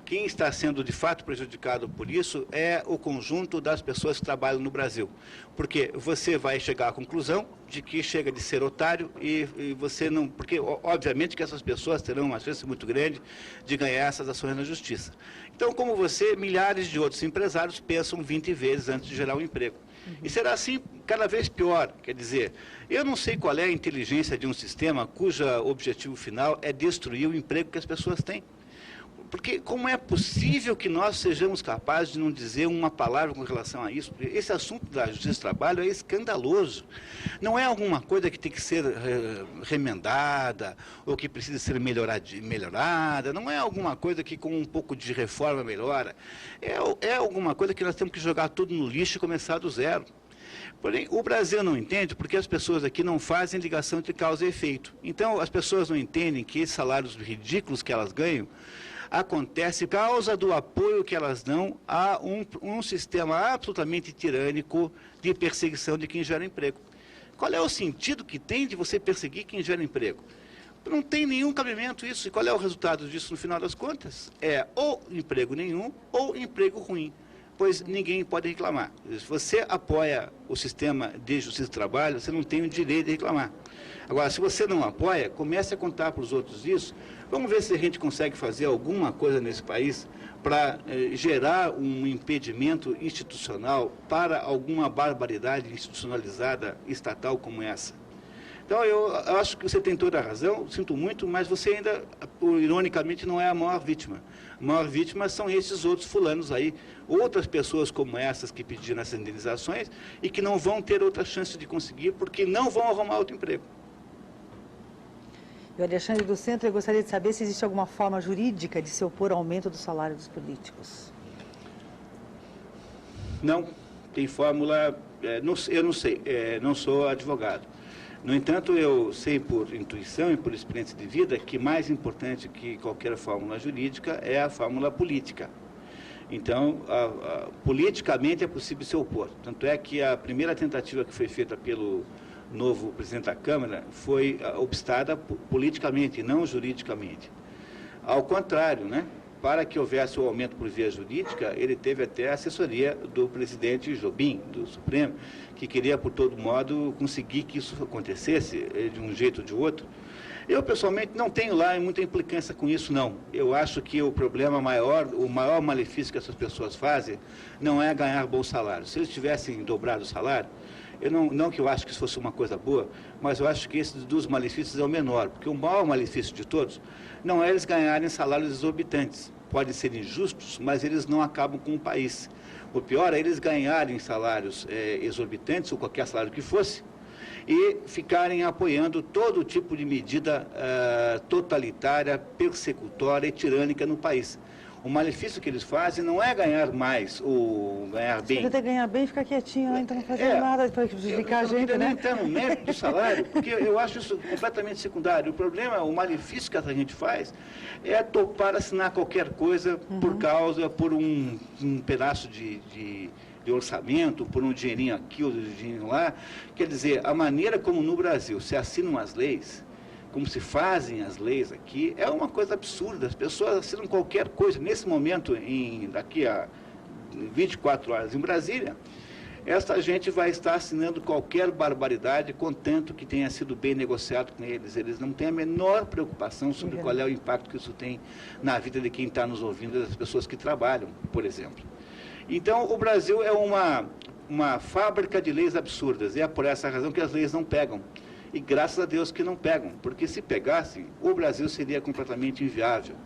Quem está sendo de fato prejudicado por isso é o conjunto das pessoas que trabalham no Brasil. Porque você vai chegar à conclusão de que chega de ser otário e você não... Porque, obviamente, que essas pessoas terão uma chance muito grande de ganhar essas ações na justiça. Então, como você, milhares de outros empresários pensam 20 vezes antes de gerar um emprego. E será assim cada vez pior. Quer dizer, eu não sei qual é a inteligência de um sistema cujo objetivo final é destruir o emprego que as pessoas têm. Porque como é possível que nós sejamos capazes de não dizer uma palavra com relação a isso? Porque esse assunto da justiça do trabalho é escandaloso. Não é alguma coisa que tem que ser remendada ou que precisa ser melhorada. Não é alguma coisa que com um pouco de reforma melhora. É alguma coisa que nós temos que jogar tudo no lixo e começar do zero. Porém, o Brasil não entende porque as pessoas aqui não fazem ligação entre causa e efeito. Então, as pessoas não entendem que esses salários ridículos que elas ganham acontece por causa do apoio que elas dão a um sistema absolutamente tirânico de perseguição de quem gera emprego. Qual é o sentido que tem de você perseguir quem gera emprego? Não tem nenhum cabimento isso. E qual é o resultado disso no final das contas? É ou emprego nenhum ou emprego ruim. Pois ninguém pode reclamar. Se você apoia o sistema de justiça do trabalho, você não tem o direito de reclamar. Agora, se você não apoia, comece a contar para os outros isso. Vamos ver se a gente consegue fazer alguma coisa nesse país para gerar um impedimento institucional para alguma barbaridade institucionalizada estatal como essa. Então, eu acho que você tem toda a razão, sinto muito, mas você ainda, ironicamente, não é a maior vítima. A maior vítima são esses outros fulanos aí, outras pessoas como essas que pediram essas indenizações e que não vão ter outra chance de conseguir porque não vão arrumar outro emprego. E o Alexandre do Centro, eu gostaria de saber se existe alguma forma jurídica de se opor ao aumento do salário dos políticos. Não, tem fórmula, eu não sei, não sou advogado. No entanto, eu sei por intuição e por experiência de vida que mais importante que qualquer fórmula jurídica é a fórmula política. Então, politicamente é possível se opor. Tanto é que a primeira tentativa que foi feita pelo novo presidente da Câmara foi obstada politicamente, não juridicamente. Ao contrário, né? Para que houvesse o aumento por via jurídica, ele teve até a assessoria do presidente Jobim, do Supremo, que queria, por todo modo, conseguir que isso acontecesse de um jeito ou de outro. Eu, pessoalmente, não tenho lá muita implicância com isso, não. Eu acho que o problema maior, o maior malefício que essas pessoas fazem, não é ganhar bons salários. Se eles tivessem dobrado o salário, não que eu acho que isso fosse uma coisa boa, mas eu acho que esse dos malefícios é o menor, porque o maior malefício de todos não é eles ganharem salários exorbitantes. Podem ser injustos, mas eles não acabam com o país. O pior é eles ganharem salários exorbitantes, ou qualquer salário que fosse, e ficarem apoiando todo tipo de medida totalitária, persecutória e tirânica no país. O malefício que eles fazem não é ganhar mais ou ganhar bem. Se você ganhar bem, fica quietinho, né? Então não fazer nada para prejudicar a gente, eu não né? queria nem entrar no mérito do salário, porque eu acho isso completamente secundário. O problema, o malefício que a gente faz é topar assinar qualquer coisa por um pedaço de orçamento, por um dinheirinho aqui ou um dinheirinho lá. Quer dizer, a maneira como no Brasil se assinam as leis, como se fazem as leis aqui, é uma coisa absurda. As pessoas assinam qualquer coisa. Nesse momento, daqui a 24 horas em Brasília, essa gente vai estar assinando qualquer barbaridade, contanto que tenha sido bem negociado com eles. Eles não têm a menor preocupação sobre qual é o impacto que isso tem na vida de quem está nos ouvindo, das pessoas que trabalham, por exemplo. Então, o Brasil é uma fábrica de leis absurdas. E é por essa razão que as leis não pegam. E graças a Deus que não pegam, porque se pegassem, o Brasil seria completamente inviável.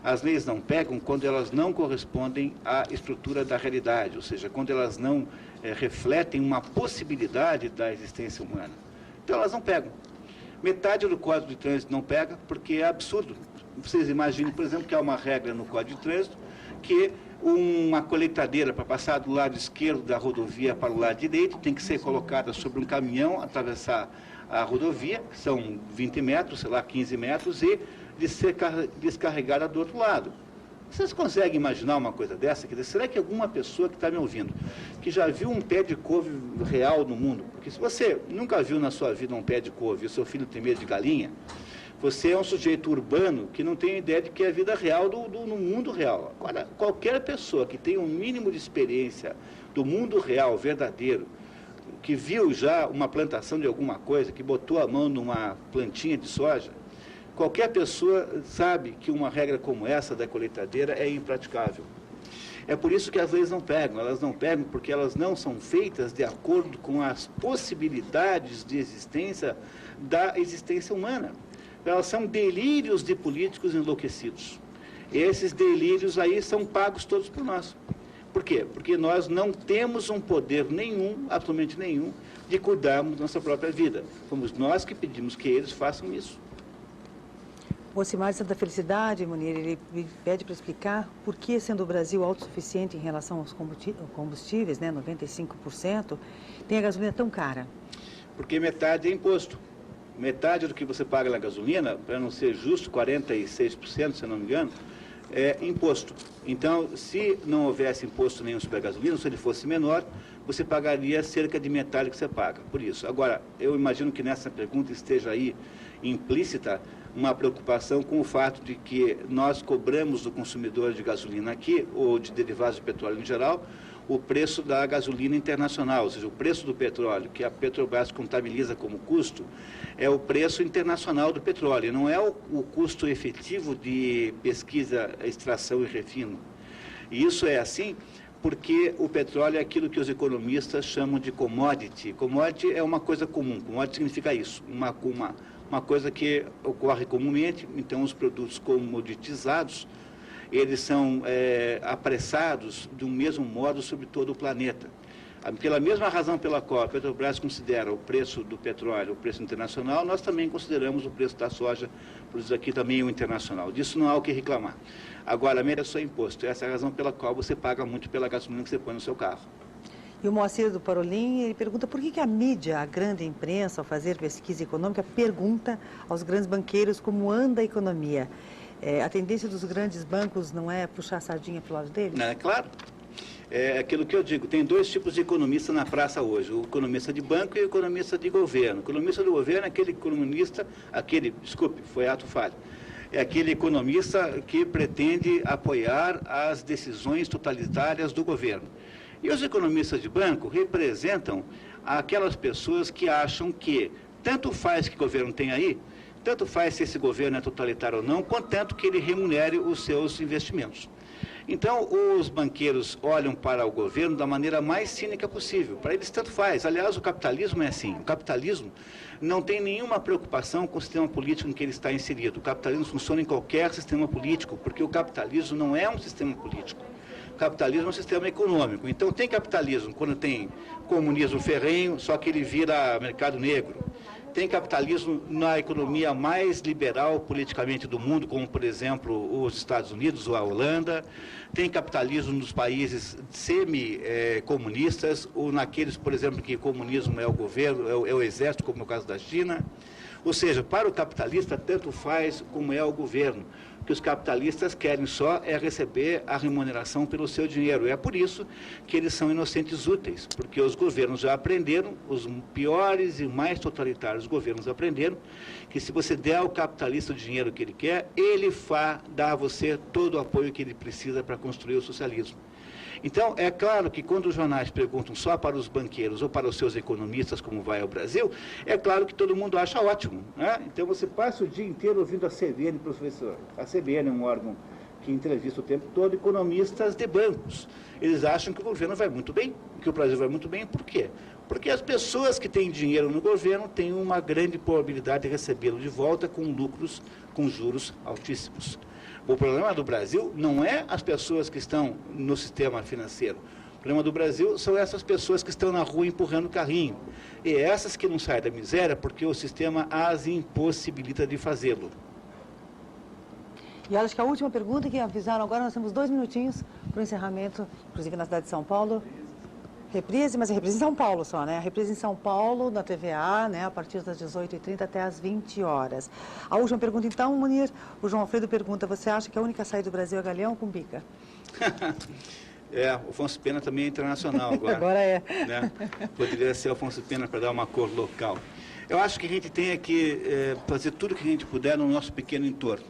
As leis não pegam quando elas não correspondem à estrutura da realidade, ou seja, quando elas não refletem uma possibilidade da existência humana. Então elas não pegam. Metade do Código de Trânsito não pega, porque é absurdo. Vocês imaginem, por exemplo, que há uma regra no Código de Trânsito que uma colheitadeira para passar do lado esquerdo da rodovia para o lado direito tem que ser colocada sobre um caminhão, atravessar a rodovia, que são 20 metros, sei lá, 15 metros, e de ser descarregada do outro lado. Vocês conseguem imaginar uma coisa dessa? Quer dizer, será que alguma pessoa que está me ouvindo, que já viu um pé de couve real no mundo, porque se você nunca viu na sua vida um pé de couve e o seu filho tem medo de galinha, você é um sujeito urbano que não tem ideia de que é a vida real no mundo real. Agora, qualquer pessoa que tenha um mínimo de experiência do mundo real, verdadeiro, que viu já uma plantação de alguma coisa, que botou a mão numa plantinha de soja, qualquer pessoa sabe que uma regra como essa da colheitadeira é impraticável. É por isso que as leis não pegam. Elas não pegam porque elas não são feitas de acordo com as possibilidades de existência da existência humana. Elas são delírios de políticos enlouquecidos. Esses delírios aí são pagos todos por nós. Por quê? Porque nós não temos um poder nenhum, absolutamente nenhum, de cuidarmos da nossa própria vida. Fomos nós que pedimos que eles façam isso. O Ocimar de Santa Felicidade, Munir, ele me pede para explicar por que, sendo o Brasil autossuficiente em relação aos combustíveis, né, 95%, tem a gasolina tão cara? Porque metade é imposto. Metade do que você paga na gasolina, para não ser justo, 46%, se eu não me engano, é imposto. Então, se não houvesse imposto nenhum sobre a gasolina, se ele fosse menor, você pagaria cerca de metade do que você paga. Por isso. Agora, eu imagino que nessa pergunta esteja aí implícita uma preocupação com o fato de que nós cobramos do consumidor de gasolina aqui, ou de derivados de petróleo em geral, o preço da gasolina internacional, ou seja, o preço do petróleo, que a Petrobras contabiliza como custo, é o preço internacional do petróleo, não é o custo efetivo de pesquisa, extração e refino. E isso é assim porque o petróleo é aquilo que os economistas chamam de commodity. Commodity é uma coisa comum, commodity significa isso, uma coisa que ocorre comumente. Então os produtos comoditizados, eles são apressados de um mesmo modo sobre todo o planeta. Pela mesma razão pela qual a Petrobras considera o preço do petróleo o preço internacional, nós também consideramos o preço da soja, por isso aqui também o internacional. Disso não há o que reclamar. Agora, a mereção é imposto. Essa é a razão pela qual você paga muito pela gasolina que você põe no seu carro. E o Moacir do Parolim, ele pergunta por que a mídia, a grande imprensa, ao fazer pesquisa econômica, pergunta aos grandes banqueiros como anda a economia. A tendência dos grandes bancos não é puxar a sardinha para o lado deles? É claro. É aquilo que eu digo, tem dois tipos de economista na praça hoje, o economista de banco e o economista de governo. O economista do governo é aquele economista, foi ato falho. É aquele economista que pretende apoiar as decisões totalitárias do governo. E os economistas de banco representam aquelas pessoas que acham que tanto faz que o governo tem aí, Tanto faz se esse governo é totalitário ou não, contanto que ele remunere os seus investimentos. Então, os banqueiros olham para o governo da maneira mais cínica possível. Para eles, tanto faz. Aliás, o capitalismo é assim. O capitalismo não tem nenhuma preocupação com o sistema político em que ele está inserido. O capitalismo funciona em qualquer sistema político, porque o capitalismo não é um sistema político. O capitalismo é um sistema econômico. Então, tem capitalismo quando tem comunismo ferrenho, só que ele vira mercado negro. Tem capitalismo na economia mais liberal politicamente do mundo, como, por exemplo, os Estados Unidos ou a Holanda. Tem capitalismo nos países semi-comunistas, ou naqueles, por exemplo, que o comunismo é o governo, é o exército, como no caso da China. Ou seja, para o capitalista, tanto faz como é o governo. O que os capitalistas querem só é receber a remuneração pelo seu dinheiro. E é por isso que eles são inocentes úteis, porque os governos já aprenderam, os piores e mais totalitários governos aprenderam, que se você der ao capitalista o dinheiro que ele quer, ele dá a você todo o apoio que ele precisa para construir o socialismo. Então, é claro que quando os jornais perguntam só para os banqueiros ou para os seus economistas como vai ao Brasil, é claro que todo mundo acha ótimo, né? Então, você passa o dia inteiro ouvindo a CBN, professor. A CBN é um órgão que entrevista o tempo todo economistas de bancos. Eles acham que o governo vai muito bem, que o Brasil vai muito bem. Por quê? Porque as pessoas que têm dinheiro no governo têm uma grande probabilidade de recebê-lo de volta com lucros, com juros altíssimos. O problema do Brasil não é as pessoas que estão no sistema financeiro. O problema do Brasil são essas pessoas que estão na rua empurrando o carrinho. E essas que não saem da miséria porque o sistema as impossibilita de fazê-lo. E acho que a última pergunta que avisaram agora, nós temos 2 minutinhos para o encerramento, inclusive na cidade de São Paulo. Reprise, mas é reprise em São Paulo só, né? A reprise em São Paulo, na TVA, né? A partir das 18h30 até às 20 horas. A última pergunta, então, Munir, o João Alfredo pergunta, você acha que a única saída do Brasil é Galeão ou Cumbica? O Afonso Pena também é internacional agora. Agora é. Né? Poderia ser o Afonso Pena para dar uma cor local. Eu acho que a gente tem que fazer tudo o que a gente puder no nosso pequeno entorno.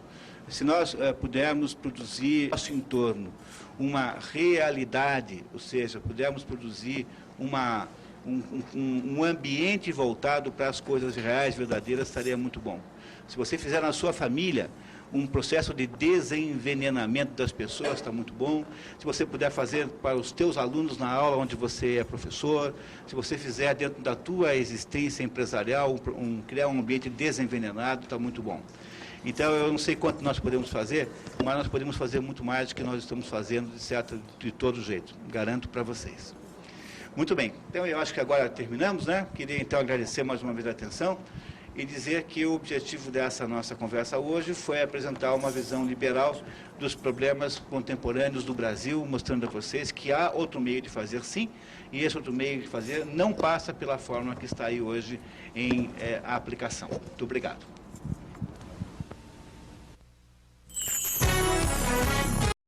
Se nós pudermos produzir no nosso entorno uma realidade, ou seja, pudermos produzir um ambiente voltado para as coisas reais, verdadeiras, estaria muito bom. Se você fizer na sua família um processo de desenvenenamento das pessoas, está muito bom. Se você puder fazer para os teus alunos na aula onde você é professor, se você fizer dentro da tua existência empresarial, criar um ambiente desenvenenado, está muito bom. Então, eu não sei quanto nós podemos fazer, mas nós podemos fazer muito mais do que nós estamos fazendo, de todo jeito. Garanto para vocês. Muito bem. Então, eu acho que agora terminamos, né? Queria, então, agradecer mais uma vez a atenção e dizer que o objetivo dessa nossa conversa hoje foi apresentar uma visão liberal dos problemas contemporâneos do Brasil, mostrando a vocês que há outro meio de fazer, sim, e esse outro meio de fazer não passa pela forma que está aí hoje em aplicação. Muito obrigado.